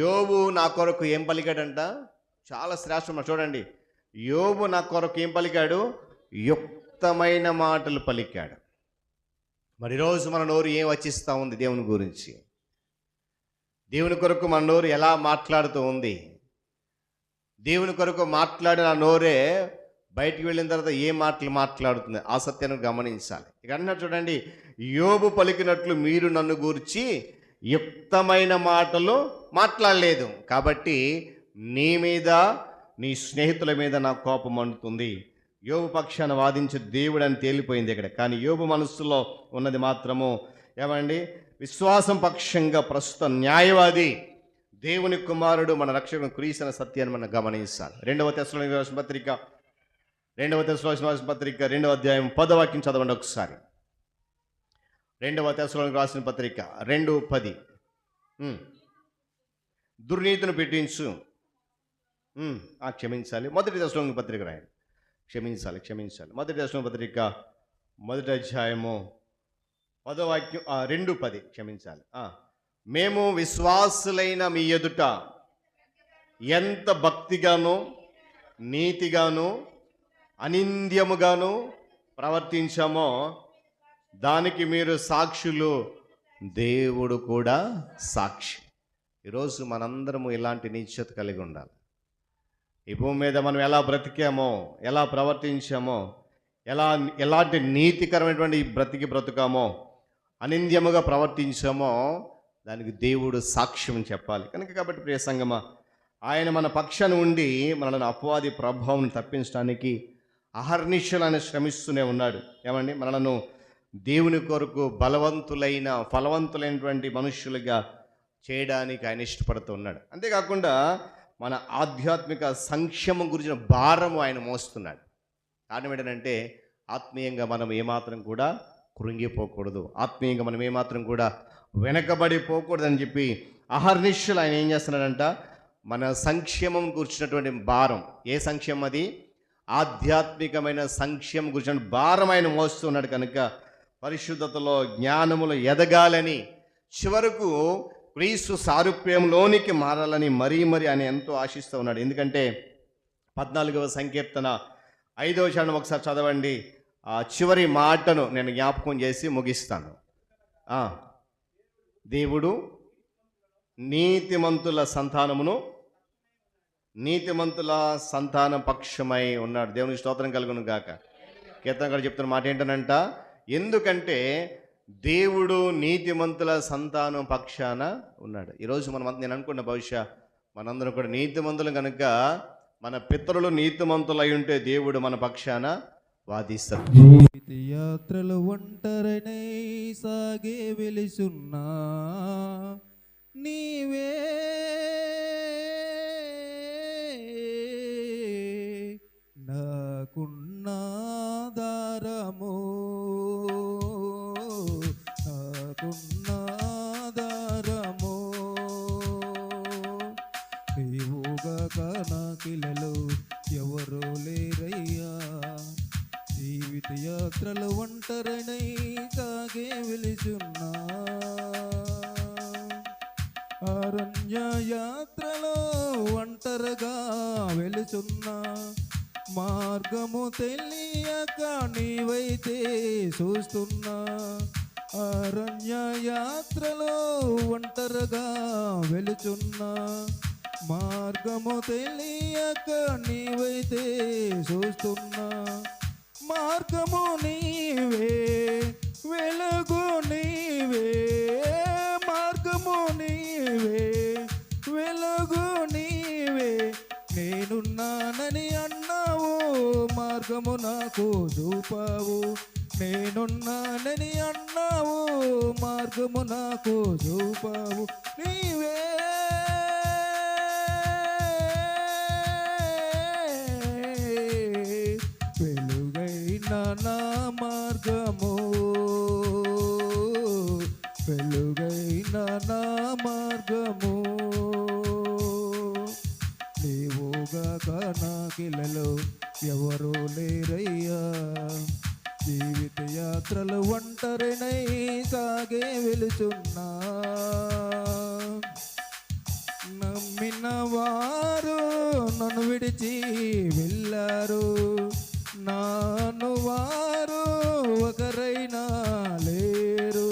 యోబు నా కొరకు ఏం పలికాడంట? చాలా శ్రేష్టం. చూడండి, యోబు నా కొరకు ఏం పలికాడు? యుక్తమైన మాటలు పలికాడు. మరి ఈరోజు మన నోరు ఏం వచ్చిస్తూ ఉంది దేవుని గురించి? దేవుని కొరకు మన నోరు ఎలా మాట్లాడుతూ ఉంది? దేవుని కొరకు మాట్లాడిన నోరే బయటికి వెళ్ళిన తర్వాత ఏ మాటలు మాట్లాడుతుంది? ఆ సత్యాన్ని గమనించాలి. ఇక అన్నట్టు చూడండి, యోబు పలికినట్లు మీరు నన్ను గూర్చి యుక్తమైన మాటలు మాట్లాడలేదు కాబట్టి నీ మీద నీ స్నేహితుల మీద నా కోపం అంటుతుంది. యోబు పక్షాన వాదించే దేవుడు అని తేలిపోయింది ఇక్కడ. కానీ యోబు మనస్సులో ఉన్నది మాత్రము ఏమండి? విశ్వాసం పక్షంగా ప్రస్తుత న్యాయవాది దేవుని కుమారుడు మన రక్షకుడు క్రీస్తు సత్యాన్ని మనం గమనించాలి. 2వ తెస్సలోనికీయులకు రాసిన పత్రిక 2వ అధ్యాయం 10వ వాక్యం చదవండి ఒకసారి. 2వ తెస్సలోనికీయులకు రాసిన పత్రిక 2:10. దుర్నీతిని పెట్టించు. క్షమించాలి. 1వ తెస్సలోనికీయులకు పత్రిక రాయండి. క్షమించాలి. 1వ తెస్సలోనికీయులకు పత్రిక 1వ అధ్యాయము 10వ వాక్యం 2:10. క్షమించాలి. మేము విశ్వాసులైన మీ ఎదుట ఎంత భక్తిగాను నీతిగాను అనింద్యముగాను ప్రవర్తించామో దానికి మీరు సాక్షులు, దేవుడు కూడా సాక్షి. ఈరోజు మనందరము ఇలాంటి నిశ్చయత కలిగి ఉండాలి. ఈ భూమి మీద మనం ఎలా బ్రతికామో, ఎలా ప్రవర్తించామో, ఎలాంటి నీతికరమైనటువంటి బ్రతుకామో, అనింద్యముగా ప్రవర్తించామో దానికి దేవుడు సాక్ష్యం చెప్పాలి కనుక. కాబట్టి ప్రియ సంగమా, ఆయన మన పక్షాన ఉండి మనల్ని అపవాది ప్రభావం తప్పించడానికి అహర్నిశలను శ్రమిస్తూనే ఉన్నాడు. ఏమండి? మనలను దేవుని కొరకు ఫలవంతులైనటువంటి మనుష్యులుగా చేయడానికి ఆయన ఇష్టపడుతూ ఉన్నాడు. అంతేకాకుండా మన ఆధ్యాత్మిక సంక్షేమం గురించిన భారము ఆయన మోస్తున్నాడు. కారణం ఏంటంటే ఆత్మీయంగా మనం ఏమాత్రం కూడా కృంగిపోకూడదు, ఆత్మీయంగా మనం ఏమాత్రం కూడా వెనకబడిపోకూడదని చెప్పి అహర్నిశలు ఆయన ఏం చేస్తున్నాడంట? మన సంక్షేమం గురించినటువంటి భారం. ఏ సంక్షేమం అది? ఆధ్యాత్మికమైన సంక్షేమం గురించిన భారం ఆయన మోస్తున్నాడు కనుక పరిశుద్ధతలో జ్ఞానములో ఎదగాలని, చివరకు క్రీస్తు సారూప్యంలోనికి మారాలని మరీ ఆయన ఎంతో ఆశిస్తూ ఉన్నాడు. ఎందుకంటే 14వ సంకీర్తన 5వ చరణం ఒకసారి చదవండి. ఆ చివరి మాటను నేను జ్ఞాపకం చేసి ముగిస్తాను. దేవుడు నీతిమంతుల సంతానం పక్షమై ఉన్నాడు. దేవునికి స్తోత్రం కలుగును గాక. కీర్తనకారుడు చెప్తున్న మాట ఏంటనంట? ఎందుకంటే దేవుడు నీతిమంతుల సంతానం పక్షాన ఉన్నాడు. ఈరోజు నేను అనుకున్న బహుశా మనందరం కూడా నీతిమంతులు కనుక, మన పితరులు నీతిమంతులై ఉంటే దేవుడు మన పక్షాన వాదిస్తాడు. యాత్రలు ఒంటరినై సాగే వెలిసున్నా నీవే నాకున్నాదారము, నాకున్నాదారము. నీవుగాక నాకిలలో ఎవరో లేరయ్యా, జీవిత యాత్రలు ఒంటరినై సాగే వెలిచున్నా. అరణ్య యాత్రలో ఒంటరిగా వెలుచున్నా, మార్గము తెలియక నీవైతే చూస్తున్నా. అరణ్య యాత్రలో ఒంటరిగా వెలుచున్నా, మార్గము తెలియక నీవైతే చూస్తున్నా. మార్గము నీవే, వెలుగు నీవే, మార్గము నీవే, వెలుగు నీవే. నేనున్నానని అన్నావు, మార్గము నాకు చూపావు. నేనున్నానని అన్నావు, మార్గము నాకు చూపావు. నీవే వెలుగైన నా మార్గము, వెలుగైన నా మార్గము. నీవుగాక నాకిలలో ఎవరూ లేరయ్యా, జీవిత యాత్రలు ఒంటరినై సాగే వెలుచున్నా. నమ్మిన వారు నన్ను విడిచి వెళ్ళారు, నాను వారు ఒకరైనా లేరు.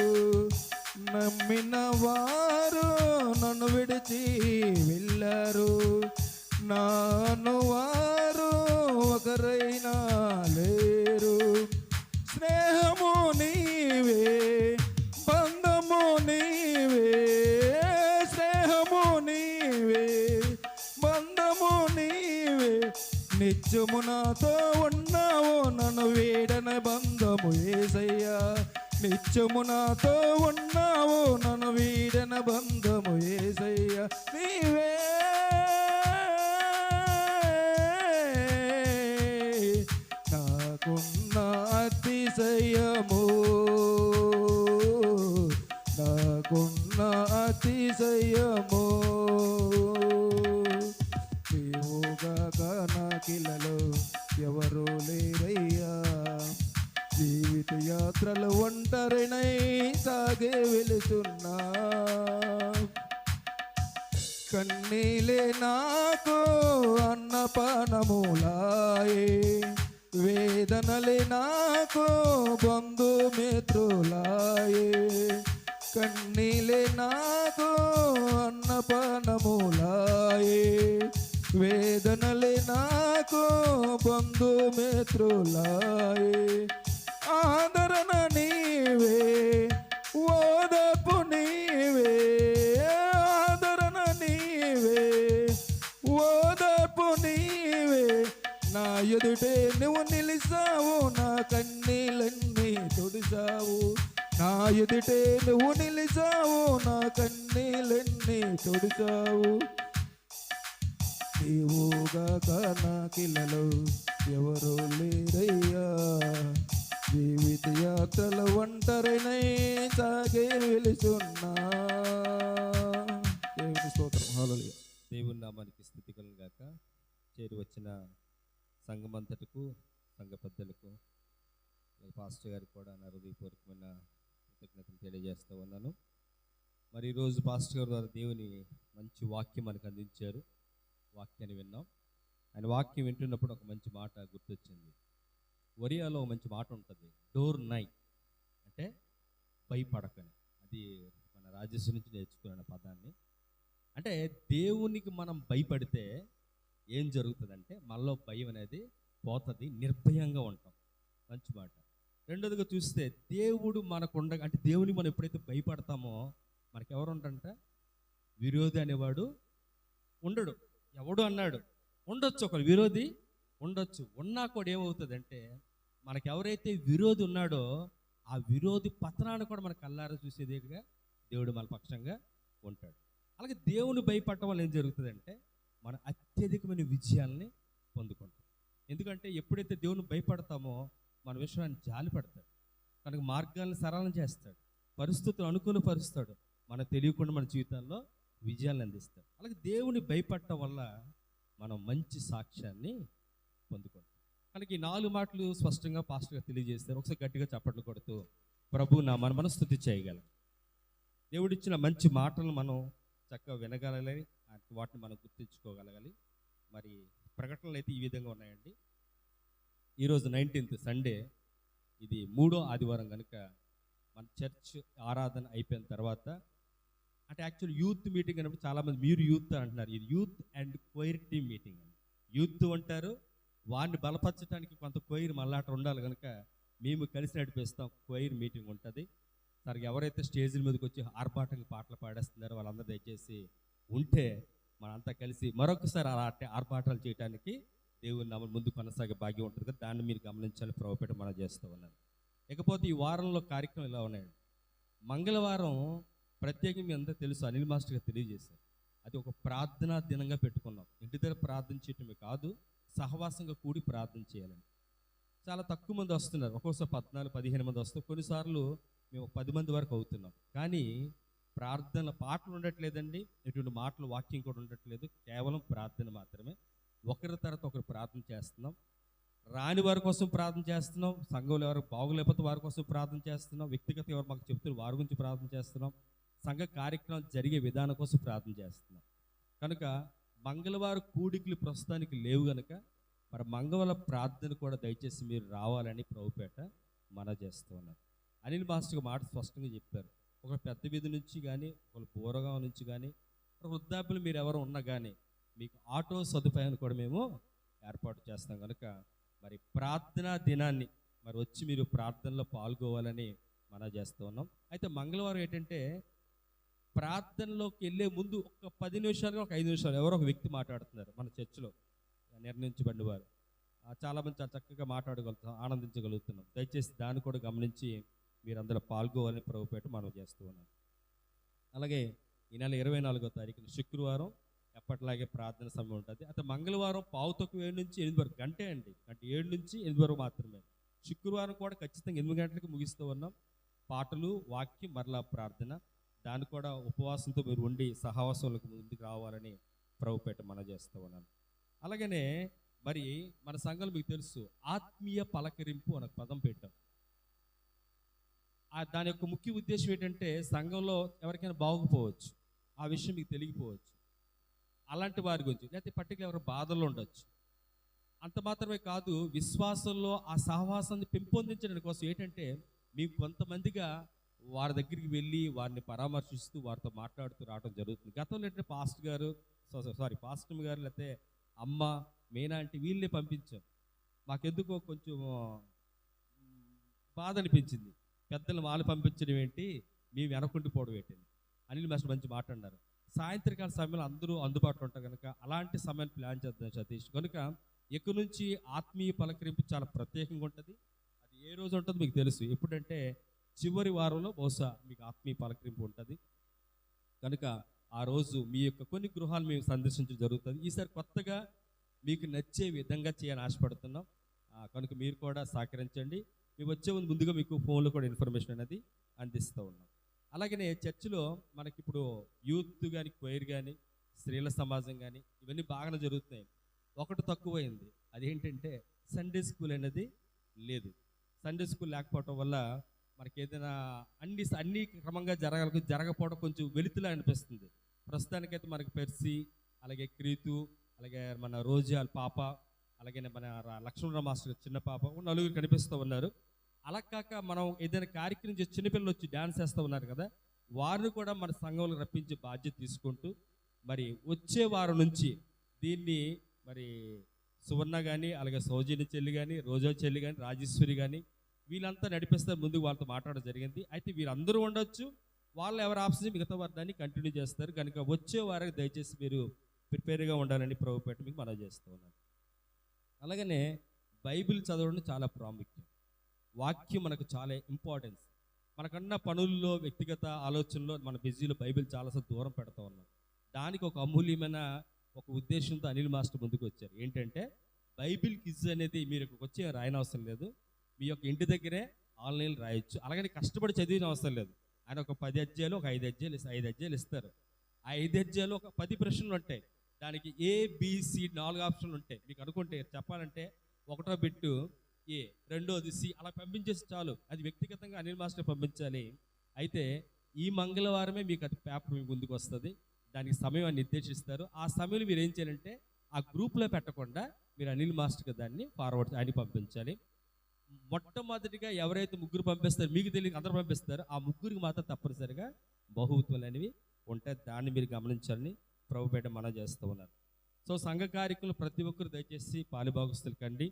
నమ్మిన వారు నన్ను విడిచి వెళ్ళారు, నాను వారు ఒకరైనా లేరు. స్నేహము నీవే, బంధము నీవే, స్నేహము నీవే, బంధము నీవే. నిత్యము నాతో ఉన్నావు, నన్ను వీడన బంధము యేసయ్యా. నిత్యము నాతో ఉన్నావు, నన్ను వీడన బంధము యేసయ్యా. నీవే నాకున్న అతిశయము, నాకున్న అతిశయము. నీవుగాక నాకిలలో ఎవరూ లేరయ్యా, జీవిత యాత్రలు ఒంటరినై సాగే వెలుచున్నా. కన్నీలే నాకు అన్నపానములాయే, వేదనలే నాకు బంధుమిత్రులాయే. కన్నీలే నాకు అన్నపానములాయే, వేదనలే నాకు బంధుమిత్రులాయే. ఆదరణ నీవే, ఓదార్పు నీవే, ఆదరణ నీవే, ఓదార్పు నీవే. నా ఎదుటే నువ్వు నిలిచావు, నా కన్నీలన్నీ తుడిచావు. నా ఎదుటే నువ్వు నిలిచావు, నా కన్నీలన్నీ తుడిచావు. నీవుగాక నాకిలలో ఎవరూ లేరయ్యా, జీవిత యాత్రలు ఒంటరినై సాగే వెలుచున్నా. దేవుని స్తోత్రం. హల్లెలూయా. దేవుని నామానికి స్తుతి కలుగును గాక. చేరి వచ్చిన సంఘమంతటికు, సంఘ పెద్దలకు, పాస్టర్ గారికి కూడా నా హృదయపూర్వకమైన కృతజ్ఞతలు తెలియజేస్తూ ఉన్నాను. మరి ఈరోజు పాస్టర్ గారు ద్వారా దేవుని మంచి వాక్యం మనకు అందించారు. వాక్యాన్ని విన్నాం. ఆయన వాక్యం వింటున్నప్పుడు ఒక మంచి మాట గుర్తొచ్చింది. ఒరియాలో ఒక మంచి మాట ఉంటుంది, డోర్ నై అంటే భయపడకని. అది మన రాజేశ్వరి నుంచి నేర్చుకున్న పదాన్ని. అంటే దేవునికి మనం భయపడితే ఏం జరుగుతుందంటే మనలో భయం అనేది పోతుంది, నిర్భయంగా ఉంటాం. మంచి మాట. రెండోదిగా చూస్తే దేవుడు మనకు ఉండగా, అంటే దేవుని మనం ఎప్పుడైతే భయపడతామో మనకి ఎవరు ఉంటారంట, విరోధి అనేవాడు ఉండడు. ఎవడు అన్నాడు, ఉండొచ్చు ఒకరు విరోధి ఉండొచ్చు. ఉన్నా కూడా ఏమవుతుందంటే మనకు ఎవరైతే విరోధి ఉన్నాడో ఆ విరోధి పతనాన్ని కూడా మనకు కళ్ళారా చూసేదేగా దేవుడు మన పక్షంగా ఉంటాడు. అలాగే దేవుని భయపడటం వల్ల ఏం జరుగుతుందంటే మన అత్యధికమైన విజయాల్ని పొందుకుంటాం. ఎందుకంటే ఎప్పుడైతే దేవుని భయపడతామో మన విషయాన్ని జాలి పడతాడు, మనకు మార్గాలను సరళం చేస్తాడు, పరిస్థితులు అనుకూలపరుస్తాడు, మనకు తెలియకుండా మన జీవితాల్లో విజయాలను అందిస్తాడు. అలాగే దేవుని భయపడటం వల్ల మనం మంచి సాక్ష్యాన్ని పొందుకుంటాం. కనుక ఈ 4 మాటలు స్పష్టంగా పాస్టర్గా తెలియజేస్తారు. ఒకసారి గట్టిగా చప్పట్లు కొడుతూ ప్రభు నామాన్ని మనం స్తుతి చేయగలం. దేవుడిచ్చిన మంచి మాటలు మనం చక్కగా వినగలగాలి, వాటిని మనం గుర్తించుకోగలగాలి. మరి ప్రకటనలు అయితే ఈ విధంగా ఉన్నాయండి. ఈరోజు 19th సండే, ఇది 3వ ఆదివారం కనుక మన చర్చ్ ఆరాధన అయిపోయిన తర్వాత, అంటే యాక్చువల్ యూత్ మీటింగ్ అన్నప్పుడు చాలామంది మీరు యూత్ అంటున్నారు. ఇది youth and choir team meeting అండి. యూత్ అంటారు, వారిని బలపరచడానికి కొంత క్వైర్ మళ్ళాట ఉండాలి కనుక మేము కలిసి నడిపిస్తాం. క్వైర్ మీటింగ్ ఉంటుంది. సరిగ్గా ఎవరైతే స్టేజ్ల మీదకి వచ్చి ఆర్భాటంగా పాటలు పాడేస్తున్నారో వాళ్ళందరూ దయచేసి ఉంటే మనంతా కలిసి మరొకసారి అలాంటి ఆర్భాటాలు చేయడానికి దేవుని నామం ముందు కొనసాగే భాగ్యం ఉంటుంది కదా, దాన్ని మీరు గమనించాలి. ప్రభుపేట మనం చేస్తూ ఉన్నాను. ఇకపోతే ఈ వారంలో కార్యక్రమం ఇలా ఉన్నాయండి. మంగళవారం ప్రత్యేకంగా మీ అందరూ తెలుసు, అనిల్ మాస్టర్ గారు తెలియజేశారు. అది ఒక ప్రార్థనా దినంగా పెట్టుకున్నాం. ఇంటి దగ్గర ప్రార్థన చేయటమే కాదు, సహవాసంగా కూడి ప్రార్థన చేయాలని. చాలా తక్కువ మంది వస్తున్నారు. ఒక్కోసారి 14-15 మంది వస్తారు. కొన్నిసార్లు మేము 10 మంది వరకు అవుతున్నాం. కానీ ప్రార్థన పాటలు ఉండట్లేదండి, ఎటువంటి మాటలు వాక్యం కూడా ఉండట్లేదు. కేవలం ప్రార్థన మాత్రమే. ఒకరి తర్వాత ఒకరు ప్రార్థన చేస్తున్నాం. రాని వారి కోసం ప్రార్థన చేస్తున్నాం. సంఘంలో ఎవరు బాగులేకపోతే వారి కోసం ప్రార్థన చేస్తున్నాం. వ్యక్తిగత ఎవరు మాకు చెప్తారు వారి గురించి ప్రార్థన చేస్తున్నాం. సంఘ కార్యక్రమం జరిగే విధానం కోసం ప్రార్థన చేస్తున్నాం. కనుక మంగళవారం కూడికలు ప్రస్తుతానికి లేవు కనుక మరి మంగళవారం ప్రార్థన కూడా దయచేసి మీరు రావాలని ప్రభుపేట మనం చేస్తూ ఉన్నారు. అనిల్ మాస్టర్ మాట స్పష్టంగా చెప్పారు. ఒక పెద్ద వీధి నుంచి కానీ, ఒక పూర్వగాం నుంచి కానీ, ఒక వృద్ధాప్యులు మీరు ఎవరు ఉన్నా కానీ మీకు ఆటో సదుపాయాన్ని కూడా మేము ఏర్పాటు చేస్తాం. కనుక మరి ప్రార్థనా దినాన్ని మరి వచ్చి మీరు ప్రార్థనలో పాల్గొవాలని మనం చేస్తూ ఉన్నాం. అయితే మంగళవారం ఏంటంటే ప్రార్థనలోకి వెళ్ళే ముందు ఒక 10 నిమిషాలు, ఒక 5 నిమిషాలు ఎవరో ఒక వ్యక్తి మాట్లాడుతున్నారు మన చర్చిలో నిర్ణయించబడిన వారు. చాలామంది చాలా చక్కగా మాట్లాడగలుగుతాం, ఆనందించగలుగుతున్నాం. దయచేసి దాన్ని కూడా గమనించి మీరందరూ పాల్గొవాలని ప్రభుపేట మనం చేస్తూ ఉన్నాం. అలాగే ఈ నెల 24వ తారీఖున శుక్రవారం ఎప్పటిలాగే ప్రార్థన సమయం ఉంటుంది. అయితే మంగళవారం 7:15 నుంచి 8 వరకు, గంటే అండి, గంట 7 నుంచి 8 వరకు మాత్రమే. శుక్రవారం కూడా ఖచ్చితంగా 8 గంటలకు ముగిస్తూ ఉన్నాం. పాటలు, వాక్యం, మరలా ప్రార్థన. దాన్ని కూడా ఉపవాసంతో మీరు ఉండి సహవాసంలోకి ముందుకు రావాలని ప్రభుపేట మనం చేస్తూ ఉన్నాను. అలాగనే మరి మన సంఘంలో మీకు తెలుసు, ఆత్మీయ పలకరింపు అనే పదం పెట్టాం. దాని యొక్క ముఖ్య ఉద్దేశం ఏంటంటే సంఘంలో ఎవరికైనా బాగుపోవచ్చు, ఆ విషయం మీకు తెలియకపోవచ్చు, అలాంటి వారి గురించి, లేకపోతే పర్టికులర్ ఎవరు బాధల్లో ఉండొచ్చు. అంత మాత్రమే కాదు, విశ్వాసంలో ఆ సహవాసాన్ని పెంపొందించడానికి కోసం ఏంటంటే మీకు కొంతమందిగా వారి దగ్గరికి వెళ్ళి వారిని పరామర్శిస్తూ వారితో మాట్లాడుతూ రావడం జరుగుతుంది. గతంలో ఏంటంటే పాస్టర్ గారు లేకపోతే అమ్మ, మేనా అంటే వీళ్ళే పంపించాం. మాకెందుకో కొంచెం బాధ అనిపించింది. పెద్దలు వాళ్ళు పంపించడం ఏంటి, మేము వెనకుండిపోవడం ఏంటి. అనిల్ మాస్టర్ మంచి మాట్లాడినారు. సాయంత్రకాల సమయంలో అందరూ అందుబాటులో ఉంటారు కనుక అలాంటి సమయాన్ని ప్లాన్ చేద్దాం సతీష్. కనుక ఇక్కడ నుంచి ఆత్మీయ పలకరింపు చాలా ప్రత్యేకంగా ఉంటుంది. అది ఏ రోజు ఉంటుందో మీకు తెలుసు. ఎప్పుడంటే చివరి వారంలో బహుశా మీకు ఆత్మీయ పలకరింపు ఉంటుంది. కనుక ఆ రోజు మీ యొక్క కొన్ని గృహాలు మేము సందర్శించడం జరుగుతుంది. ఈసారి కొత్తగా మీకు నచ్చే విధంగా చేయాలని ఆశపడుతున్నాం. కనుక మీరు కూడా సహకరించండి. మేము వచ్చే ముందుగా మీకు ఫోన్లో కూడా ఇన్ఫర్మేషన్ అనేది అందిస్తూ ఉన్నాం. అలాగనే చర్చిలో మనకిప్పుడు యూత్ కానీ, క్వైర్ కానీ, స్త్రీల సమాజం కానీ ఇవన్నీ బాగానే జరుగుతున్నాయి. ఒకటి తక్కువైంది, అదేంటంటే సండే స్కూల్ అనేది లేదు. సండే స్కూల్ లేకపోవటం వల్ల మనకి ఏదైనా అన్ని క్రమంగా జరగకపోవడం కొంచెం వెలుతులా అనిపిస్తుంది. ప్రస్తుతానికైతే మనకి పెర్సీ, అలాగే క్రీతు, అలాగే మన రోజాల్ పాప, అలాగే మన లక్ష్మణ మాస్టర్ చిన్న పాప, నలుగురు కనిపిస్తూ ఉన్నారు. అలా కాక మనం ఏదైనా కార్యక్రమం చేసి చిన్నపిల్లలు వచ్చి డ్యాన్స్ చేస్తూ ఉన్నారు కదా, వారిని కూడా మన సంఘంలో రప్పించే బాధ్యత తీసుకుంటూ మరి వచ్చే వారం నుంచి దీన్ని మరి సువర్ణ కానీ, అలాగే సౌజన్య చెల్లి కానీ, రోజా చెల్లి కానీ, రాజేశ్వరి కానీ వీళ్ళంతా నడిపిస్తారు. ముందుకు వాళ్ళతో మాట్లాడడం జరిగింది. అయితే వీరందరూ ఉండొచ్చు, వాళ్ళు ఎవరు ఆప్షన్ మిగతా వారు దాన్ని కంటిన్యూ చేస్తారు. కనుక వచ్చే వారికి దయచేసి మీరు ప్రిపేర్గా ఉండాలని ప్రభుపేట మీకు మనం చేస్తూ ఉన్నాను. అలాగనే బైబిల్ చదవడం చాలా ప్రాముఖ్యం. వాక్యం మనకు చాలా ఇంపార్టెన్స్. మనకన్నా పనుల్లో, వ్యక్తిగత ఆలోచనలో, మన బిజీలో బైబిల్ చాలాసార్లు దూరం పెడతా ఉన్నాం. దానికి ఒక అమూల్యమైన ఒక ఉద్దేశంతో అనిల్ మాస్టర్ ముందుకు వచ్చారు. ఏంటంటే బైబిల్ క్విజ్ అనేది మీరు ఇక్కడికి వచ్చి రాయనవసరం లేదు, మీ యొక్క ఇంటి దగ్గరే ఆన్లైన్ రాయొచ్చు. అలాగని కష్టపడి చదివిన అవసరం లేదు. ఆయన ఒక 10 అధ్యాయాలు, ఒక 5 అధ్యాయాలు ఇస్తారు. ఆ 5 అధ్యాయాలు ఒక 10 ప్రశ్నలు ఉంటాయి. దానికి ABC 4 ఆప్షన్లు ఉంటాయి. మీకు అనుకుంటే చెప్పాలంటే ఒకటో బిట్టు ఏ, రెండోది సి, అలా పంపించేసి చాలు. అది వ్యక్తిగతంగా అనిల్ మాస్టర్ పంపించాలి. అయితే ఈ మంగళవారమే మీకు అది పేపర్ మీ ముందుకు వస్తుంది. దానికి సమయం నిర్దేశిస్తారు. ఆ సమయంలో మీరు ఏం చేయాలంటే ఆ గ్రూప్లో పెట్టకుండా మీరు అనిల్ మాస్టర్కి దాన్ని ఫార్వర్డ్ ఆయన పంపించాలి. మొట్టమొదటిగా ఎవరైతే ముగ్గురు పంపిస్తారో, మీకు తెలియక అందరూ పంపిస్తారో, ఆ ముగ్గురికి మాత్రం తప్పనిసరిగా బహుమతులు అనేవి ఉంటాయి. దాన్ని మీరు గమనించాలని ప్రభుపేట మనం చేస్తూ ఉన్నారు. సో సంఘ కార్యక్రమాలు ప్రతి ఒక్కరు దయచేసి పాలుభాగస్తులు కండి.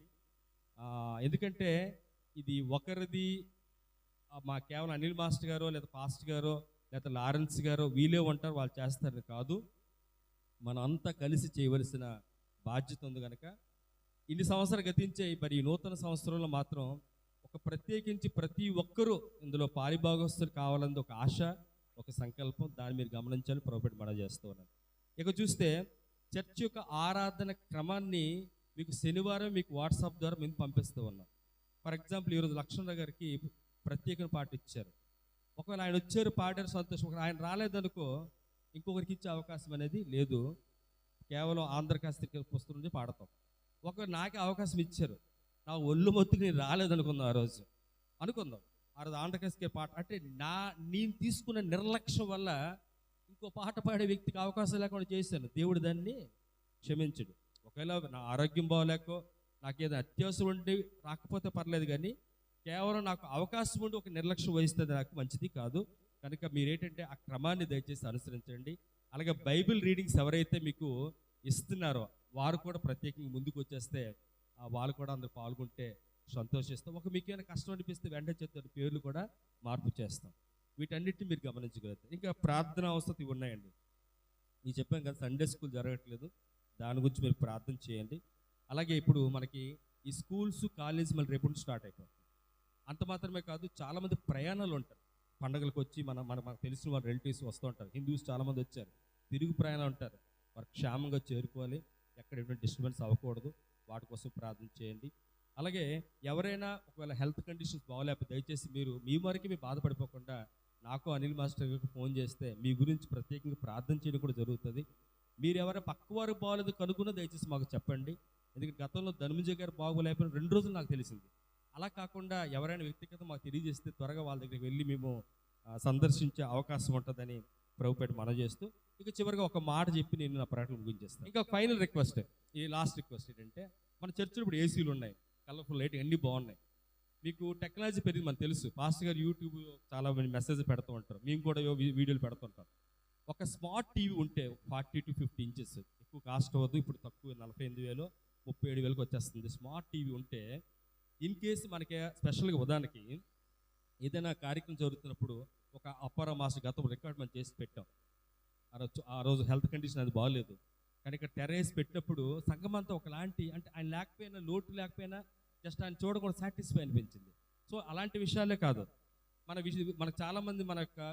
ఎందుకంటే ఇది ఒకరిది మా కేవలం అనిల్ మాస్టర్ గారో లేదా పాస్టర్ గారో లేదా లారెన్స్ గారో వీళ్ళే ఉంటారు వాళ్ళు చేస్తారని కాదు, మనం అంతా కలిసి చేయవలసిన బాధ్యత ఉంది. కనుక ఇన్ని సంవత్సరాలు గతించే మరి ఈ నూతన సంవత్సరంలో మాత్రం ఒక ప్రత్యేకించి ప్రతి ఒక్కరూ ఇందులో పాలిభాగస్తులు కావాలని ఒక ఆశ, ఒక సంకల్పం, దాన్ని మీరు గమనించాలి. ప్రభుపేట మనం చేస్తూ ఉన్నాను. ఇక చూస్తే చర్చ్ యొక్క ఆరాధన క్రమాన్ని మీకు శనివారం మీకు వాట్సాప్ ద్వారా మేము పంపిస్తూ ఉన్నాం. ఫర్ ఎగ్జాంపుల్ ఈరోజు లక్ష్మణరావు గారికి ప్రత్యేకమైన పాట ఇచ్చారు. ఒకవేళ ఆయన వచ్చారు, పాడారు, సంతోషం. ఆయన రాలేదనుకో ఇంకొకరికి ఇచ్చే అవకాశం అనేది లేదు. కేవలం ఆంధ్రకాస్త్రిక పుస్తకం నుంచి పాడతాం. ఒకవేళ నాకే అవకాశం ఇచ్చారు, నా ఒళ్ళు మొత్తం నేను రాలేదనుకుందాం. ఆ రోజు అనుకుందాం, ఆ రోజు ఆంధ్రకాస్త్రిక పాట అంటే నేను తీసుకున్న నిర్లక్ష్యం వల్ల ఇంకో పాట పాడే వ్యక్తికి అవకాశం లేకుండా చేశాను. దేవుడు దాన్ని క్షమించడు. ఒకవేళ నా ఆరోగ్యం బాగోలేకో నాకేదో అత్యవసరం ఉండి రాకపోతే పర్లేదు, కానీ కేవలం నాకు అవకాశం ఉండి ఒక నిర్లక్ష్యం వహిస్తుంది నాకు మంచిది కాదు. కనుక మీరేంటంటే ఆ క్రమాన్ని దయచేసి అనుసరించండి. అలాగే బైబిల్ రీడింగ్స్ ఎవరైతే మీకు ఇస్తున్నారో వారు కూడా ప్రత్యేకంగా ముందుకు వచ్చేస్తే వాళ్ళు కూడా అందరూ పాల్గొంటే సంతోషిస్తాం. మీకు ఏమైనా కష్టం అనిపిస్తే వెంటనే చెప్తారు, పేర్లు కూడా మార్పు చేస్తాం. వీటన్నిటిని మీరు గమనించగలుగుతారు. ఇంకా ప్రార్థన అవసరం ఉన్నాయండి. నేను చెప్పాను కదా, సండే స్కూల్ జరగట్లేదు, దాని గురించి మీరు ప్రార్థన చేయండి. అలాగే ఇప్పుడు మనకి ఈ స్కూల్స్ కాలేజ్ మళ్ళీ రేపు స్టార్ట్ అయిపోతుంది. అంత మాత్రమే కాదు, చాలామంది ప్రయాణాలు ఉంటారు. పండుగలకు వచ్చి మనకు తెలిసిన వారు రిలేటివ్స్ వస్తూ ఉంటారు. హిందూస్ చాలామంది వచ్చారు, తిరుగు ప్రయాణాలు ఉంటారు. వారు క్షేమంగా చేరుకోవాలి, ఎక్కడ ఎటువంటి డిస్టర్బెన్స్ అవ్వకూడదు. వాటి కోసం ప్రార్థన చేయండి. అలాగే ఎవరైనా ఒకవేళ హెల్త్ కండిషన్స్ బాగోలేకపోతే దయచేసి మీరు మీ వరకు మీరు బాధపడిపోకుండా నాకు అనిల్ మాస్టర్ గారికి ఫోన్ చేస్తే మీ గురించి ప్రత్యేకంగా ప్రార్థన చేయడం కూడా జరుగుతుంది. మీరు ఎవరైనా పక్కవారు బాగోలేదు కనుక్కున్నా దయచేసి మాకు చెప్పండి. ఎందుకంటే గతంలో ధనుంజయ గారు బాగోలేకపోయిన 2 రోజులు నాకు తెలిసింది. అలా కాకుండా ఎవరైనా వ్యక్తిగత మాకు తెలియజేస్తే త్వరగా వాళ్ళ దగ్గరికి వెళ్ళి మేము సందర్శించే అవకాశం ఉంటుందని ప్రభుపేట మనం చేస్తూ, ఇక చివరిగా ఒక మాట చెప్పి నేను నా ప్రకటన ముగించేస్తాను. ఇంకా ఫైనల్ రిక్వెస్ట్, ఈ లాస్ట్ రిక్వెస్ట్ ఏంటంటే, మన చర్చిలో ఇప్పుడు ఏసీలు ఉన్నాయి, కలర్ఫుల్ లైట్ అన్నీ బాగున్నాయి. మీకు టెక్నాలజీ పెరిగింది మనకు తెలుసు. పాస్టర్ గారు యూట్యూబ్ చాలా మంది మెసేజ్ పెడుతూ ఉంటారు, మేము కూడా వీడియోలు పెడుతుంటాం. ఒక స్మార్ట్ టీవీ ఉంటే 40 to 50 ఇంచెస్, ఎక్కువ కాస్ట్ అవ్వదు. ఇప్పుడు తక్కువ 48,000 37,000 వచ్చేస్తుంది. స్మార్ట్ టీవీ ఉంటే ఇన్ కేసు మనకి స్పెషల్గా ఉదాహరణకి ఏదైనా కార్యక్రమం జరుగుతున్నప్పుడు ఒక అప్పారా మాస్టర్ గతం రికార్డ్ మనం చేసి పెట్టాం. ఆ రోజు హెల్త్ కండిషన్ అది బాగలేదు, కానీ ఇక్కడ టెర్రస్ పెట్టినప్పుడు సంఘం అంతా ఒకలాంటి, అంటే ఆయన లేకపోయినా లోటు లేకపోయినా జస్ట్ ఆయన చూడకుండా సాటిస్ఫై అనిపించింది. సో అలాంటి విషయాలే కాదు, మనకు చాలామంది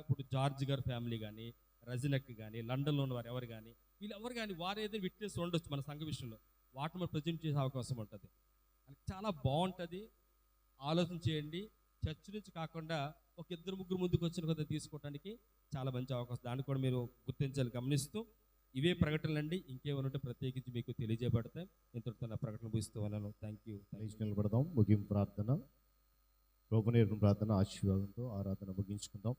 ఇప్పుడు జార్జ్ గారి ఫ్యామిలీ కానీ, రజనక్ కానీ, లండన్లో ఉన్న వారు ఎవరు కానీ, వీళ్ళెవరు కానీ వారు ఏదైనా విట్నెస్ ఉండొచ్చు మన సంఘ విషయంలో, వాటిని మనం ప్రజెంట్ చేసే అవకాశం ఉంటుంది. అది చాలా బాగుంటుంది. ఆలోచన చేయండి. చర్చ్ నుంచి కాకుండా ఒక 2-3 ముందుకు వచ్చిన కొద్ది తీసుకోవడానికి చాలా మంచి అవకాశం. దాన్ని కూడా మీరు గుర్తించాలి. గమనిస్తూ ఇవే ప్రకటనలు అండి. ఇంకేమైనా ఉంటే ప్రత్యేకించి మీకు తెలియజేయబడతాయి. ఇంతటితో నా ప్రకటన ముగిస్తూ ఉన్నాను. Thank you. నిలబడదాం. ముగింపు ప్రార్థన, ప్రభునేరు ప్రార్థన ఆశీర్వాదంతో ఆరాధన ముగించుకుందాం.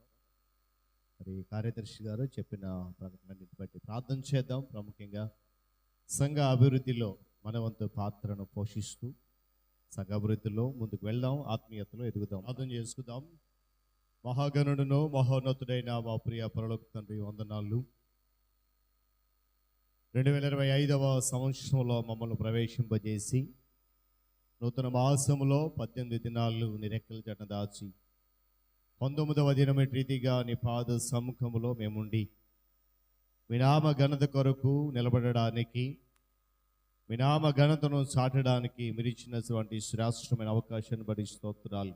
మరి కార్యదర్శి గారు చెప్పిన ప్రకటనని బట్టి ప్రార్థన చేద్దాం. ప్రాముఖ్యంగా సంఘ అభివృద్ధిలో మన వంతు పాత్రను పోషిస్తూ సంఘ అభివృద్ధిలో ముందుకు వెళ్దాం, ఆత్మీయతలో ఎదుగుదాం. ప్రార్థన చేసుకుందాం. మహాగణుడును మహోన్నతుడైన మా ప్రియ పరలోక తండ్రి, వందనాలు. 2025వ సంవత్సరంలో మమ్మల్ని ప్రవేశింపజేసి నూతన మాసములో 18 దినాలు నిరెక్కల జట దాచి 19వ దినం రీతిగా నీ పాద సముఖములో మేముండి మీ నామ ఘనత కొరకు నిలబడడానికి, మీ నామ ఘనతను చాటడానికి మీరు ఇచ్చినటువంటి శ్రేష్టమైన అవకాశాన్ని బట్టి స్తోత్రాలు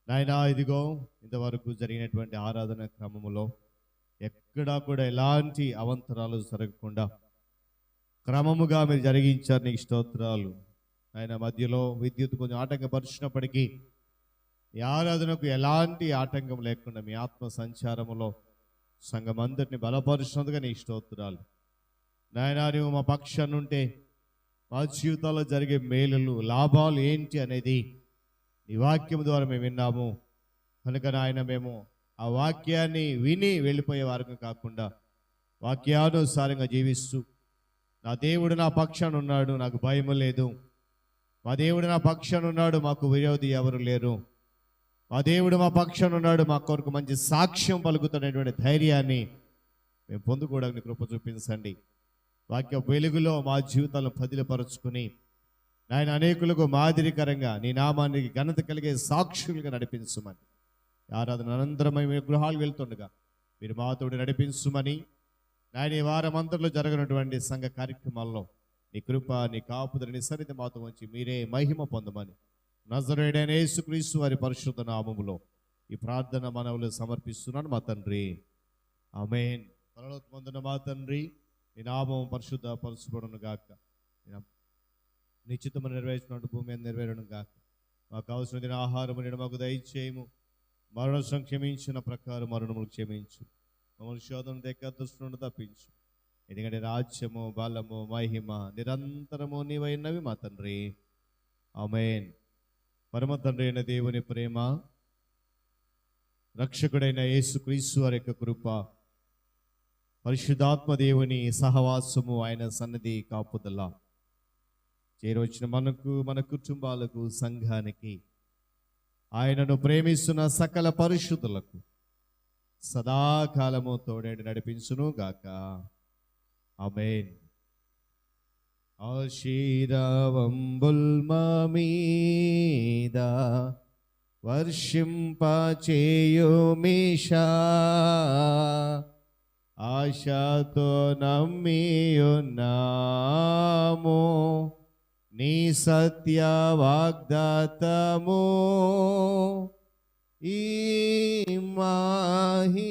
నాయనా. ఇదిగో ఇంతవరకు జరిగినటువంటి ఆరాధన క్రమములో ఎక్కడా కూడా ఎలాంటి అవంతరాలు జరగకుండా క్రమముగా మీరు జరిగించారు, నీకు స్తోత్రాలు ఆయన. మధ్యలో విద్యుత్ కొంచెం ఆటంకపరిచినప్పటికీ ఈ ఆరాధనకు ఎలాంటి ఆటంకం లేకుండా మీ ఆత్మ సంచారములో సంఘమందరిని బలపరుచినందుగా నీ స్తోత్రాలు నాయనా. నువ్వు మా పక్షాన్ని ఉంటే మా జీవితాల్లో జరిగే మేలులు, లాభాలు ఏంటి అనేది నీ వాక్యం ద్వారా మేము విన్నాము. కనుక నాయన మేము ఆ వాక్యాన్ని విని వెళ్ళిపోయే వారికి కాకుండా వాక్యానుసారంగా జీవిస్తూ నా దేవుడు నా పక్షాన ఉన్నాడు, నాకు భయం లేదు. మా దేవుడు నా పక్షాన ఉన్నాడు, మాకు విరోధి ఎవరు లేరు. మా దేవుడు మా పక్షాన ఉన్నాడు, మా కొరకు మంచి సాక్ష్యం పలుకుతున్నటువంటి ధైర్యాన్ని మేము పొందుకోవడానికి కృప చూపించండి. వాక్య వెలుగులో మా జీవితాలను పదిలపరుచుకుని నాయన అనేకులకు మాదిరికరంగా నీ నామానికి ఘనత కలిగే సాక్షులుగా నడిపించుమని, ఆరాధన అనంతరం మేము గృహాలు వెళ్తుండగా మీరు మాతోటి నడిపించుమని, నాయన ఈ వారమంతట్లో జరగనటువంటి సంఘ కార్యక్రమాల్లో నీ కృప, నీ కాపుదల, నీ సన్నిధి మాతో ఉంచి మీరే మహిమ పొందమని నజరేయుడైన యేసుక్రీస్తు వారి పరిశుద్ధ నామములో ఈ ప్రార్థన మనవులు సమర్పిస్తున్నాను మా తండ్రి, ఆమేన్. పరలోకమందున్న మా తండ్రి, నీ నామం పరిశుద్ధ పరచబడును గాక, నీ చిత్తము నెరవేర్చినట్టు భూమి మీద నెరవేరును గాక. మాకు కావలసిన ఆహారము నేడు మాకు దయచేయము, మరణం క్షమించిన ప్రకారం మరణములు క్షమించు, మమ్మల్ని శోధన దగ్గర దుష్టులను తప్పించు. ఎందుకంటే రాజ్యము, బలము, మహిమ నిరంతరము నీవైనవి మా తండ్రి, ఆమేన్. పరమ తండ్రి అయిన దేవుని ప్రేమ, రక్షకుడైన యేసుక్రీస్తు వారి యొక్క కృప, పరిశుద్ధాత్మ దేవుని సహవాసము, ఆయన సన్నిధి కాపుదల చేరొచ్చిన మనకు, మన కుటుంబాలకు, సంఘానికి, ఆయనను ప్రేమిస్తున్న సకల పరిశుద్ధులకు సదాకాలము తోడేడు నడిపించును గాక, ఆమేన్. ఆశీర్వాదంబుల్ మా మీద వర్షింపచేయుమీషా, ఆశతో నమ్మియున్నాము నీ సత్య వాగ్దాతము. ఈ మహిమీద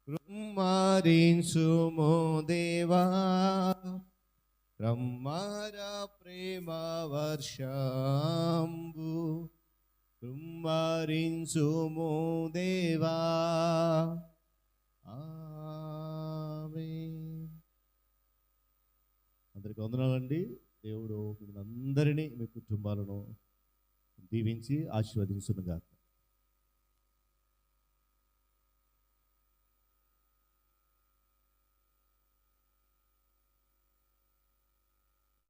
కృమ్మరించుము దేవా, బ్రహ్మర ప్రేమ వర్షంబు కృమ్మరించుము దేవా, ఆమేన్. అందరికీ వందనాలండి. దేవుడు మిమ్మల్ని అందరినీ, మీ కుటుంబాలను దీవించి ఆశీర్వదించును గాక.